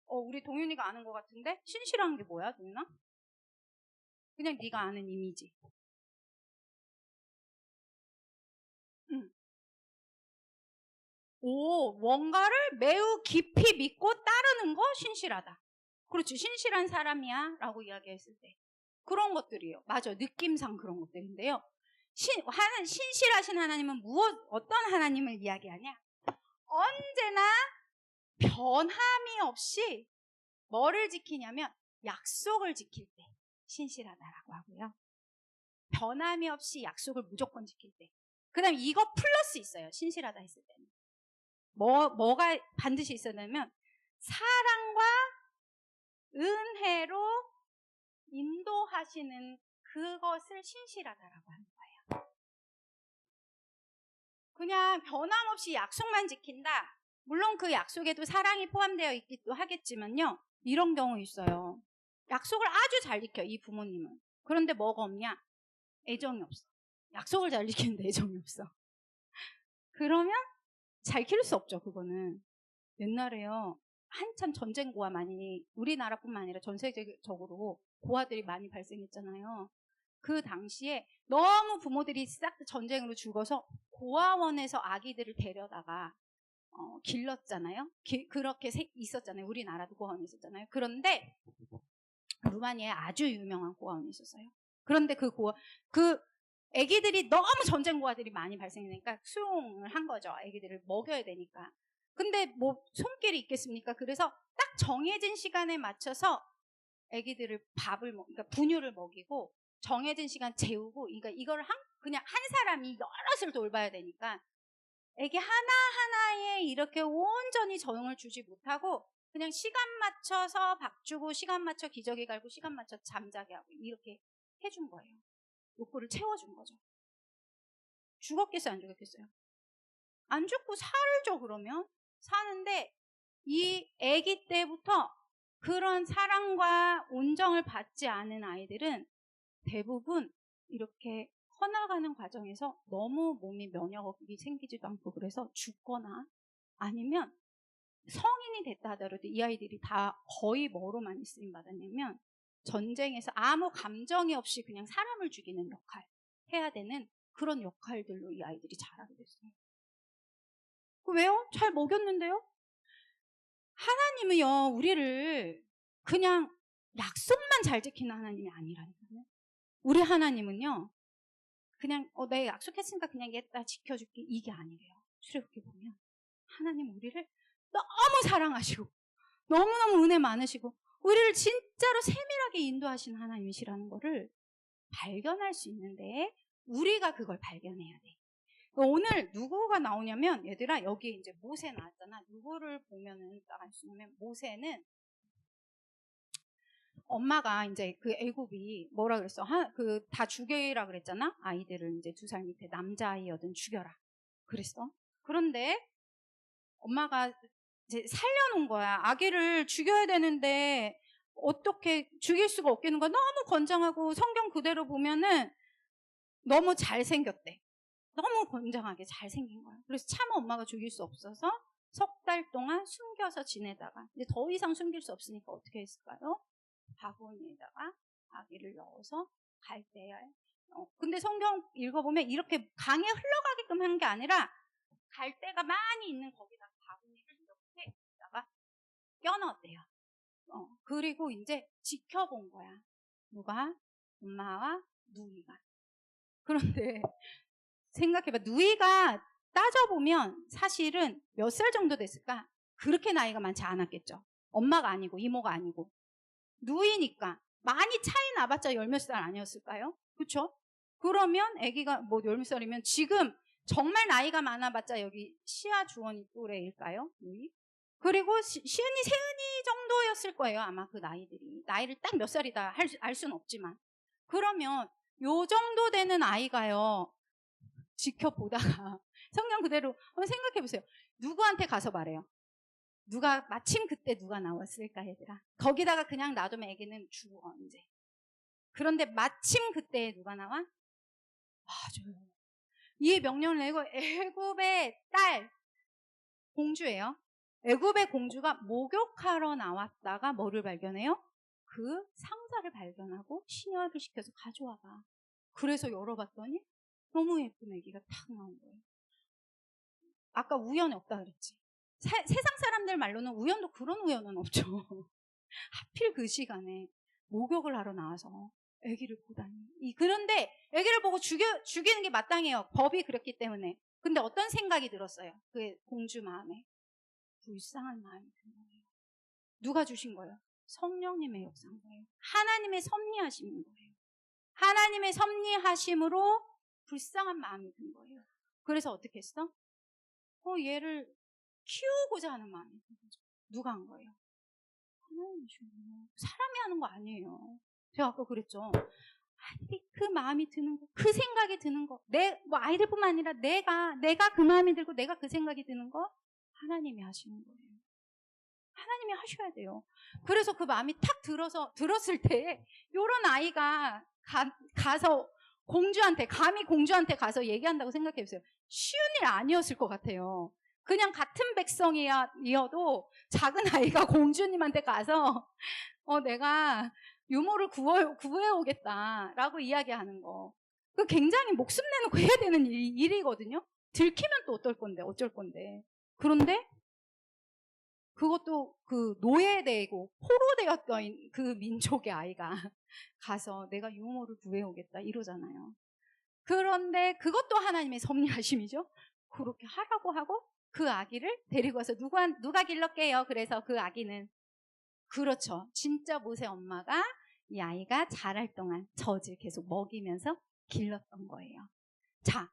우리 동윤이가 아는 것 같은데 신실한 게 뭐야, 동윤아? 그냥 네가 아는 이미지. 뭔가를 매우 깊이 믿고 따르는 거 신실하다. 그렇지, 신실한 사람이야 라고 이야기했을 때 그런 것들이에요. 맞아, 느낌상 그런 것들인데요. 신실하신 하나님은 어떤 하나님을 이야기하냐? 언제나 변함이 없이 뭐를 지키냐면 약속을 지킬 때 신실하다라고 하고요. 변함이 없이 약속을 무조건 지킬 때. 그 다음에 이거 플러스 있어요. 신실하다 했을 때는 뭐가 반드시 있어야 되냐면 사랑과 은혜로 인도하시는 그것을 신실하다라고 하는 거예요. 그냥 변함없이 약속만 지킨다. 물론 그 약속에도 사랑이 포함되어 있기도 하겠지만요. 이런 경우 있어요. 약속을 아주 잘 지켜, 이 부모님은. 그런데 뭐가 없냐? 애정이 없어. 약속을 잘 지키는데 애정이 없어. 그러면 잘 키울 수 없죠, 그거는. 옛날에요. 한참 전쟁 고아 많이, 우리나라뿐만 아니라 전 세계적으로 고아들이 많이 발생했잖아요. 그 당시에 너무 부모들이 싹 전쟁으로 죽어서 고아원에서 아기들을 데려다가 길렀잖아요. 그렇게 있었잖아요. 우리나라도 고아원이 있었잖아요. 그런데 루마니아에 아주 유명한 고아원이 있었어요. 그런데 그 아기들이 너무 전쟁 고아들이 많이 발생하니까 수용을 한 거죠. 아기들을 먹여야 되니까. 근데 뭐 손길이 있겠습니까? 그래서 딱 정해진 시간에 맞춰서 아기들을 그러니까 분유를 먹이고 정해진 시간 재우고, 그러니까 이걸 그냥 한 사람이 여럿을 돌봐야 되니까 아기 하나하나에 이렇게 온전히 정을 주지 못하고 그냥 시간 맞춰서 밥 주고 시간 맞춰 기저귀 갈고 시간 맞춰 잠자게 하고 이렇게 해준 거예요. 욕구를 채워준 거죠. 죽었겠어요? 안 죽었겠어요? 안 죽고 살죠. 그러면 사는데 이 아기 때부터 그런 사랑과 온정을 받지 않은 아이들은 대부분 이렇게 커나가는 과정에서 너무 몸이 면역력이 생기지도 않고 그래서 죽거나 아니면 성인이 됐다 하더라도 이 아이들이 다 거의 뭐로 많이 쓰임 받았냐면 전쟁에서 아무 감정이 없이 그냥 사람을 죽이는 역할 해야 되는 그런 역할들로 이 아이들이 자라게 됐어요. 왜요? 잘 먹였는데요? 하나님은요, 우리를 그냥 약속만 잘 지키는 하나님이 아니라니까요. 우리 하나님은요, 그냥 내가 약속했으니까 그냥 얘다 지켜줄게 이게 아니래요. 출애굽기 보면 하나님 우리를 너무 사랑하시고 너무너무 은혜 많으시고 우리를 진짜로 세밀하게 인도하시는 하나님이시라는 거를 발견할 수 있는데 우리가 그걸 발견해야 돼. 오늘 누구가 나오냐면 얘들아 여기 이제 모세 나왔잖아. 누구를 보면은 딱 알 수 있냐면 모세는 엄마가 이제 그 애굽이 뭐라 그랬어? 그 다 죽여라 그랬잖아. 아이들을 이제 2살 밑에 남자아이여든 죽여라 그랬어. 그런데 엄마가 이제 살려놓은 거야. 아기를 죽여야 되는데 어떻게 죽일 수가 없겠는 거야. 너무 건장하고 성경 그대로 보면은 너무 잘생겼대. 너무 건장하게 잘생긴 거야. 그래서 차마 엄마가 죽일 수 없어서 석 달 동안 숨겨서 지내다가 이제 더 이상 숨길 수 없으니까 어떻게 했을까요? 바구니에다가 아기를 넣어서 갈대에 근데 성경 읽어보면 이렇게 강에 흘러가게끔 한 게 아니라 갈대가 많이 있는 거기다가 바구니를 이렇게 다가 껴넣었대요. 그리고 이제 지켜본 거야. 누가? 엄마와 누이가. 그런데 생각해봐. 누이가 따져보면 사실은 몇 살 정도 됐을까? 그렇게 나이가 많지 않았겠죠. 엄마가 아니고 이모가 아니고 누이니까 많이 차이 나봤자 10몇 살 아니었을까요? 그렇죠? 그러면 아기가 뭐 10몇 살이면 지금 정말 나이가 많아봤자 여기 시아 주원이 또래일까요? 누이? 그리고 시은이 세은이 정도였을 거예요. 아마 그 나이들이. 나이를 딱 몇 살이다 알 수는 없지만. 그러면 요 정도 되는 아이가요. 지켜보다가 성경 그대로 한번 생각해보세요. 누구한테 가서 말해요? 마침 그때 누가 나왔을까 얘들아. 거기다가 그냥 놔두면 애기는 죽어 이제. 그런데 마침 그때 누가 나와? 맞아요. 이 명령을 내고 애굽의 딸 공주예요. 애굽의 공주가 목욕하러 나왔다가 뭐를 발견해요? 그 상자를 발견하고 신혈을 시켜서 가져와봐. 그래서 열어봤더니 너무 예쁜 애기가 탁 나온 거예요. 아까 우연이 없다 그랬지. 세상 사람들 말로는 우연도 그런 우연은 없죠. 하필 그 시간에 목욕을 하러 나와서 아기를 보다니. 그런데 아기를 보고 죽이는 게 마땅해요. 법이 그렇기 때문에. 근데 어떤 생각이 들었어요? 그 공주 마음에. 불쌍한 마음이 든 거예요. 누가 주신 거예요? 성령님의 역사인 거예요. 하나님의 섭리하심인 거예요. 하나님의 섭리하심으로 불쌍한 마음이 든 거예요. 그래서 어떻게 했어? 얘를 키우고자 하는 마음이 있는 거죠. 누가 한 거예요? 하나님이죠. 사람이 하는 거 아니에요. 제가 아까 그랬죠. 그 마음이 드는 거, 그 생각이 드는 거, 뭐 아이들뿐만 아니라 내가 그 마음이 들고 내가 그 생각이 드는 거, 하나님이 하시는 거예요. 하나님이 하셔야 돼요. 그래서 그 마음이 탁 들었을 때, 요런 아이가 가서 감히 공주한테 가서 얘기한다고 생각해 보세요. 쉬운 일 아니었을 것 같아요. 그냥 같은 백성이어도 작은 아이가 공주님한테 가서, 내가 유모를 구해오겠다라고 이야기하는 거. 그 굉장히 목숨 내놓고 해야 되는 일이거든요. 들키면 또 어쩔 건데. 그런데 그것도 그 노예되고 포로되었던 그 민족의 아이가 가서 내가 유모를 구해오겠다 이러잖아요. 그런데 그것도 하나님의 섭리하심이죠. 그렇게 하라고 하고 그 아기를 데리고 와서 누가 길렀게요. 그래서 그 아기는, 그렇죠, 진짜 모세 엄마가 이 아이가 자랄 동안 젖을 계속 먹이면서 길렀던 거예요. 자,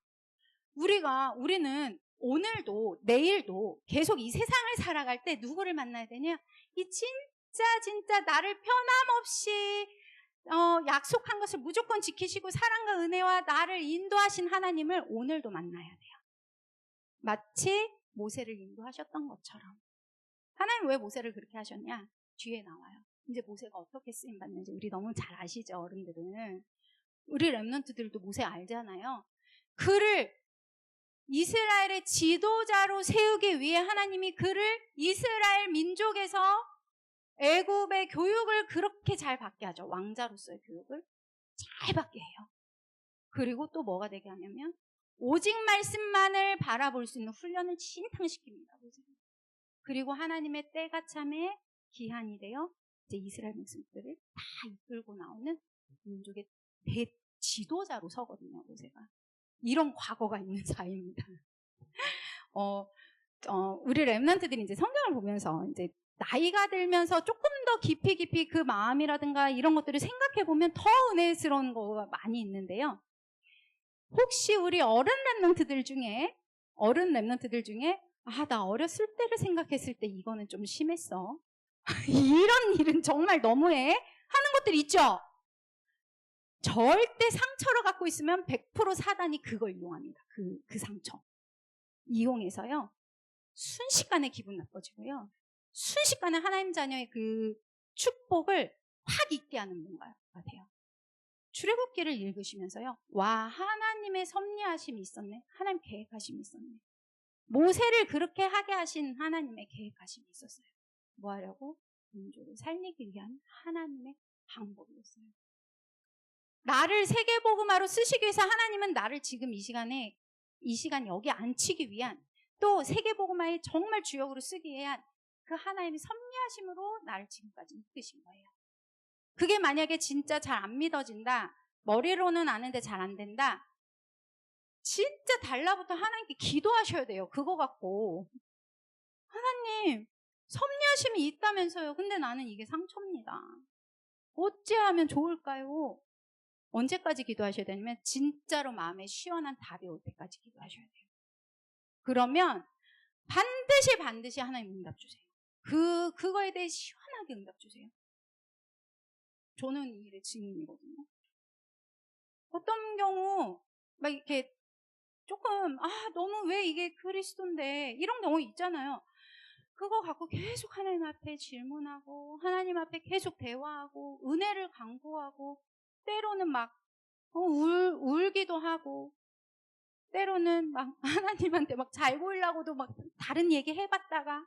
우리는 오늘도 내일도 계속 이 세상을 살아갈 때 누구를 만나야 되냐? 이 진짜 나를 변함없이 약속한 것을 무조건 지키시고 사랑과 은혜와 나를 인도하신 하나님을 오늘도 만나야 돼요. 마치 모세를 인도하셨던 것처럼. 하나님 왜 모세를 그렇게 하셨냐? 뒤에 나와요. 이제 모세가 어떻게 쓰임받는지 우리 너무 잘 아시죠, 어른들은. 우리 렘넌트들도 모세 알잖아요. 그를 이스라엘의 지도자로 세우기 위해 하나님이 그를 이스라엘 민족에서 애굽의 교육을 그렇게 잘 받게 하죠. 왕자로서의 교육을 잘 받게 해요. 그리고 또 뭐가 되게 하냐면 오직 말씀만을 바라볼 수 있는 훈련을 진탕시킵니다. 그리고 하나님의 때가 참에 기한이 되어 이제 이스라엘 백성들을 다 이끌고 나오는 민족의 대지도자로 서거든요, 모세가. 이런 과거가 있는 자입니다. 우리 렘넌트들이 이제 성경을 보면서 이제 나이가 들면서 조금 더 깊이 그 마음이라든가 이런 것들을 생각해 보면 더 은혜스러운 거가 많이 있는데요. 혹시 우리 어른 렘넌트들 중에 나 어렸을 때를 생각했을 때 이거는 좀 심했어. 이런 일은 정말 너무해. 하는 것들 있죠? 절대 상처를 갖고 있으면 100% 사단이 그걸 이용합니다. 그 상처. 이용해서요. 순식간에 기분 나빠지고요. 순식간에 하나님 자녀의 그 축복을 확 잊게 하는 뭔가 같아요. 출애굽기를 읽으시면서요. 와, 하나님의 섭리하심이 있었네. 하나님 계획하심이 있었네. 모세를 그렇게 하게 하신 하나님의 계획하심이 있었어요. 뭐 하려고? 민족을 살리기 위한 하나님의 방법이었어요. 나를 세계복음화로 쓰시기 위해서 하나님은 나를 지금 이 시간 여기 앉히기 위한, 또 세계복음화의 정말 주역으로 쓰기 위한 그 하나님의 섭리하심으로 나를 지금까지 이끄신 거예요. 그게 만약에 진짜 잘 안 믿어진다, 머리로는 아는데 잘 안 된다, 진짜 달라붙어 하나님께 기도하셔야 돼요. 그거 갖고. 하나님, 섭리하심이 있다면서요. 근데 나는 이게 상처입니다. 어찌하면 좋을까요? 언제까지 기도하셔야 되냐면 진짜로 마음에 시원한 답이 올 때까지 기도하셔야 돼요. 그러면 반드시 하나님 응답 주세요. 그거에 대해 시원하게 응답 주세요. 저는 이 일의 증인이거든요. 어떤 경우 막 이렇게 조금 너무 왜 이게 그리스도인데 이런 경우 있잖아요. 그거 갖고 계속 하나님 앞에 질문하고 하나님 앞에 계속 대화하고 은혜를 강구하고 때로는 막 울기도 하고 때로는 막 하나님한테 막 잘 보이려고도 막 다른 얘기 해봤다가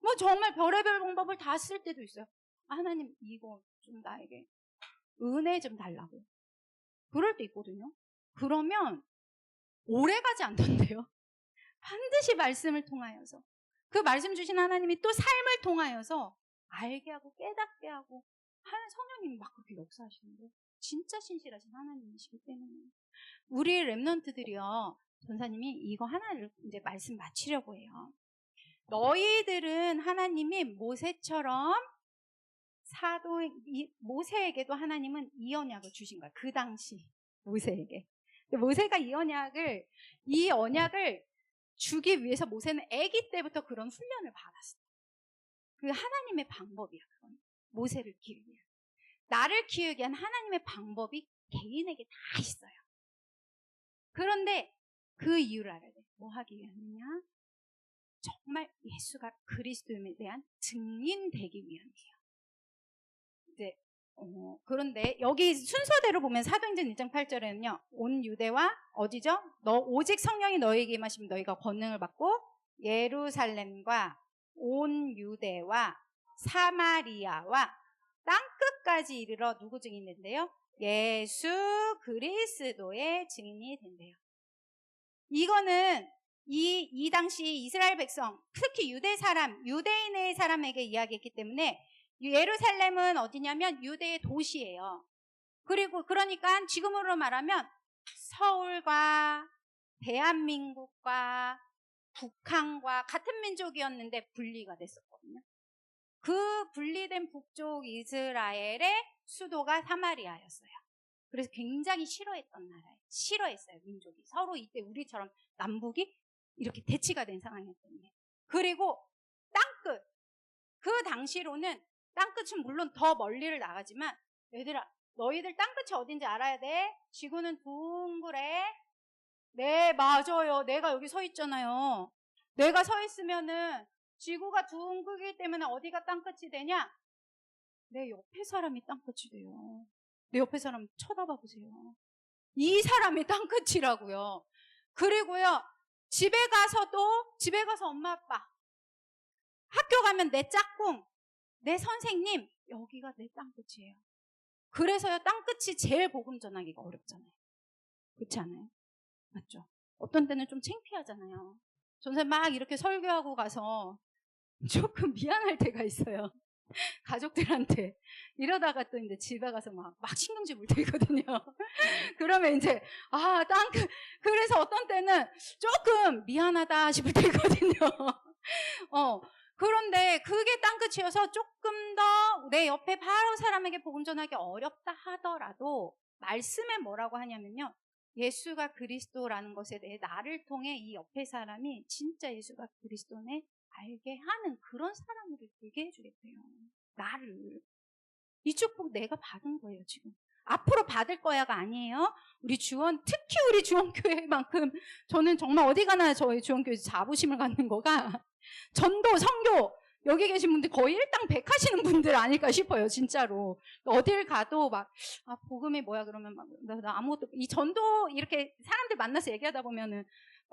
뭐 정말 별의별 방법을 다 쓸 때도 있어요. 하나님 이거 좀 나에게 은혜 좀 달라고. 그럴 때 있거든요. 그러면 오래가지 않던데요. 반드시 말씀을 통하여서 그 말씀 주신 하나님이 또 삶을 통하여서 알게 하고 깨닫게 하고 하는 성령님이 막 그렇게 역사하시는데 진짜 신실하신 하나님이시기 때문에 우리 렘넌트들이요, 전사님이 이거 하나를 이제 말씀 마치려고 해요. 너희들은 하나님이 모세처럼 모세에게도 하나님은 이 언약을 주신 거야. 그 당시 모세에게. 모세가 이 언약을 주기 위해서 모세는 아기 때부터 그런 훈련을 받았어요. 그 하나님의 방법이야. 그건 모세를 키우기 위한, 나를 키우기 위한 하나님의 방법이 개인에게 다 있어요. 그런데 그 이유를 알아야 돼. 뭐 하기 위함이냐? 정말 예수가 그리스도임에 대한 증인되기 위함이에요. 이제 그런데 여기 순서대로 보면 사도행전 1장 8절에는요. 온 유대와 어디죠? 오직 성령이 너희에게 임하시면 너희가 권능을 받고 예루살렘과 온 유대와 사마리아와 땅끝까지 이르러 누구 증인이 된대요? 예수 그리스도의 증인이 된대요. 이거는 이 당시 이스라엘 백성, 특히 유대인의 사람에게 이야기했기 때문에 예루살렘은 어디냐면 유대의 도시예요. 그리고 그러니까 지금으로 말하면 서울과 대한민국과 북한과 같은 민족이었는데 분리가 됐었거든요. 그 분리된 북쪽 이스라엘의 수도가 사마리아였어요. 그래서 굉장히 싫어했던 나라예요. 싫어했어요, 민족이. 서로 이때 우리처럼 남북이 이렇게 대치가 된 상황이었기 때문에. 그리고 땅끝. 그 당시로는 땅끝은 물론 더 멀리를 나가지만, 얘들아, 너희들 땅끝이 어딘지 알아야 돼. 지구는 둥그래. 네, 맞아요. 내가 여기 서 있잖아요. 내가 서 있으면은 지구가 둥그기 때문에 어디가 땅끝이 되냐? 내 옆에 사람이 땅끝이 돼요. 내 옆에 사람 쳐다봐 보세요. 이 사람이 땅끝이라고요. 그리고요, 집에 가서 엄마 아빠, 학교 가면 내 짝꿍, 내 선생님, 여기가 내 땅끝이에요. 그래서요, 땅끝이 제일 복음 전하기가 어렵잖아요. 그렇지 않아요? 맞죠? 어떤 때는 좀 창피하잖아요. 전세 막 이렇게 설교하고 가서 조금 미안할 때가 있어요. 가족들한테. 이러다가 또 이제 집에 가서 막 신경질 볼 때거든요. 그러면 이제, 그래서 어떤 때는 조금 미안하다 싶을 때거든요. 그런데 그게 땅끝이어서 조금 더 내 옆에 바로 사람에게 복음 전하기 어렵다 하더라도 말씀에 뭐라고 하냐면요. 예수가 그리스도라는 것에 대해 나를 통해 이 옆에 사람이 진짜 예수가 그리스도네 알게 하는 그런 사람으로 되게 해주겠대요. 나를. 이쪽 복 내가 받은 거예요, 지금. 앞으로 받을 거야가 아니에요. 특히 우리 주원교회만큼 저는 정말 어디 가나 저희 주원교회에서 자부심을 갖는 거가 전도, 선교, 여기 계신 분들 거의 일당백 하시는 분들 아닐까 싶어요, 진짜로. 어딜 가도 복음이 뭐야 그러면 나 아무것도, 이 전도 이렇게 사람들 만나서 얘기하다 보면은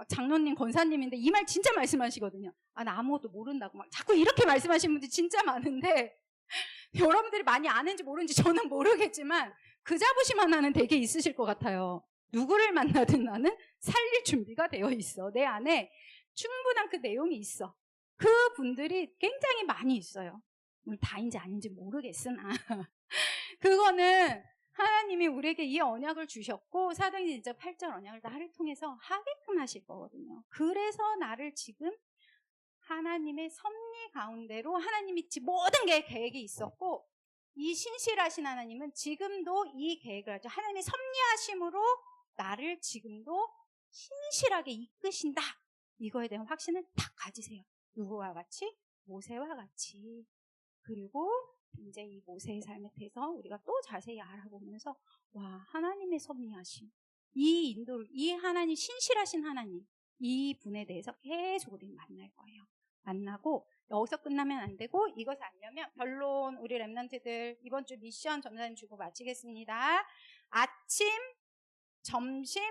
장로님, 권사님인데 이 말 진짜 말씀하시거든요. 나 아무것도 모른다고 자꾸 이렇게 말씀하시는 분들이 진짜 많은데, 여러분들이 많이 아는지 모르는지 저는 모르겠지만 그 자부심 하나는 되게 있으실 것 같아요. 누구를 만나든 나는 살릴 준비가 되어 있어. 내 안에 충분한 그 내용이 있어. 그 분들이 굉장히 많이 있어요. 물론 다인지 아닌지 모르겠으나 그거는 하나님이 우리에게 이 언약을 주셨고 사도행전 8절 언약을 나를 통해서 하게끔 하실 거거든요. 그래서 나를 지금 하나님의 섭리 가운데로, 하나님이 모든 게 계획이 있었고, 이 신실하신 하나님은 지금도 이 계획을 하죠. 하나님의 섭리하심으로 나를 지금도 신실하게 이끄신다. 이거에 대한 확신을 딱 가지세요. 누구와 같이? 모세와 같이. 그리고 이제 이 모세의 삶에 대해서 우리가 또 자세히 알아보면서 하나님의 섭리하심, 이 인도를, 이 하나님, 신실하신 하나님, 이 분에 대해서 계속 우리는 만날 거예요. 만나고 여기서 끝나면 안 되고, 이것을 알려면 결론, 우리 랩런트들 이번 주 미션 전사님 주고 마치겠습니다. 아침, 점심,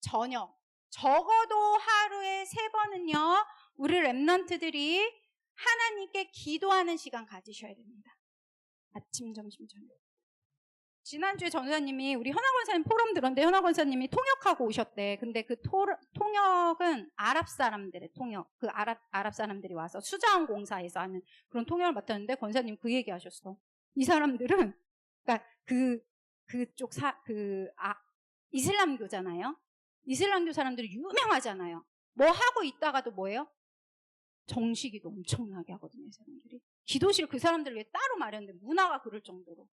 저녁, 적어도 하루에 3번은요 우리 랩런트들이 하나님께 기도하는 시간 가지셔야 됩니다. 아침, 점심, 저녁. 지난주에 전사님이 우리 현아 권사님 포럼 들었는데 현아 권사님이 통역하고 오셨대. 근데 그 통역은 아랍 사람들의 통역. 그 아랍 사람들이 와서 수자원 공사에서 하는 그런 통역을 맡았는데 권사님 그 얘기 하셨어. 이 사람들은 그러니까 그쪽 이슬람교잖아요. 이슬람교 사람들이 유명하잖아요. 뭐 하고 있다가도 뭐예요? 정식기도 엄청나게 하거든요, 이 사람들이. 기도실 그 사람들 위해 따로 마련된 문화가 그럴 정도로.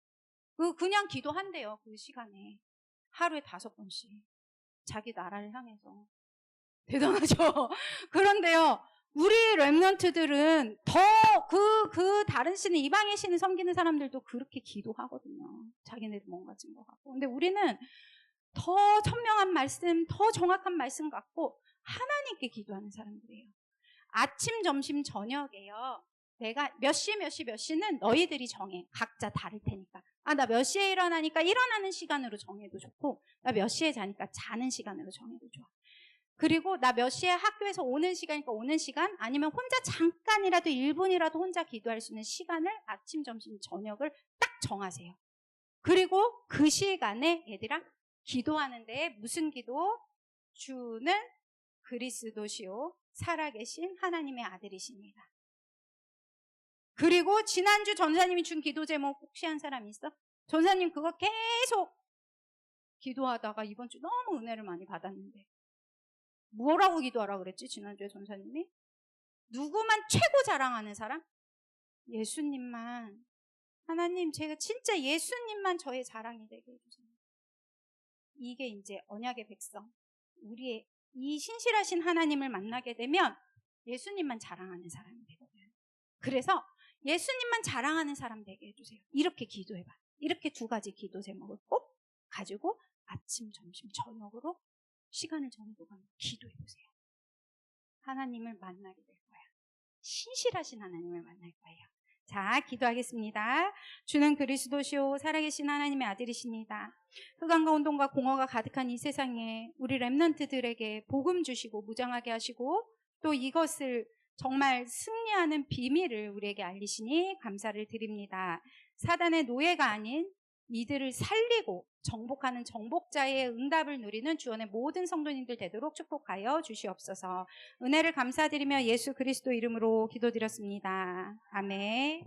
그냥 기도한대요, 그 시간에. 하루에 5번씩. 자기 나라를 향해서. 대단하죠? 그런데요, 우리 렘넌트들은 더 그 다른 신은, 이방의 신을 섬기는 사람들도 그렇게 기도하거든요. 자기네들 뭔가 증거하고. 근데 우리는 더 선명한 말씀, 더 정확한 말씀 갖고 하나님께 기도하는 사람들이에요. 아침, 점심, 저녁에요. 내가 몇 시는 너희들이 정해. 각자 다를 테니까. 나 몇 시에 일어나니까 일어나는 시간으로 정해도 좋고, 나 몇 시에 자니까 자는 시간으로 정해도 좋아. 그리고 나 몇 시에 학교에서 오는 시간이니까 오는 시간, 아니면 혼자 잠깐이라도 1분이라도 혼자 기도할 수 있는 시간을 아침, 점심, 저녁을 딱 정하세요. 그리고 그 시간에 얘들아 기도하는데 무슨 기도? 주는 그리스도시요 살아계신 하나님의 아들이십니다. 그리고 지난주 전사님이 준 기도 제목 혹시 한 사람 있어? 전사님 그거 계속 기도하다가 이번 주 너무 은혜를 많이 받았는데 뭐라고 기도하라고 그랬지? 지난주에 전사님이? 누구만 최고 자랑하는 사람? 예수님만. 하나님, 제가 진짜 예수님만 저의 자랑이 되게 해주세요. 이게 이제 언약의 백성, 우리의 이 신실하신 하나님을 만나게 되면 예수님만 자랑하는 사람이 되거든요. 그래서 예수님만 자랑하는 사람 되게 해주세요. 이렇게 기도해봐. 이렇게 두 가지 기도 제목을 꼭 가지고 아침, 점심, 저녁으로 시간을 정해두고 기도해보세요. 하나님을 만나게 될 거야. 신실하신 하나님을 만날 거예요. 자, 기도하겠습니다. 주는 그리스도시요 살아계신 하나님의 아들이십니다. 흑암과 혼돈과 공허가 가득한 이 세상에 우리 렘넌트들에게 복음 주시고 무장하게 하시고 또 이것을 정말 승리하는 비밀을 우리에게 알리시니 감사를 드립니다. 사단의 노예가 아닌 이들을 살리고 정복하는 정복자의 응답을 누리는 주원의 모든 성도님들 되도록 축복하여 주시옵소서. 은혜를 감사드리며 예수 그리스도 이름으로 기도드렸습니다. 아멘.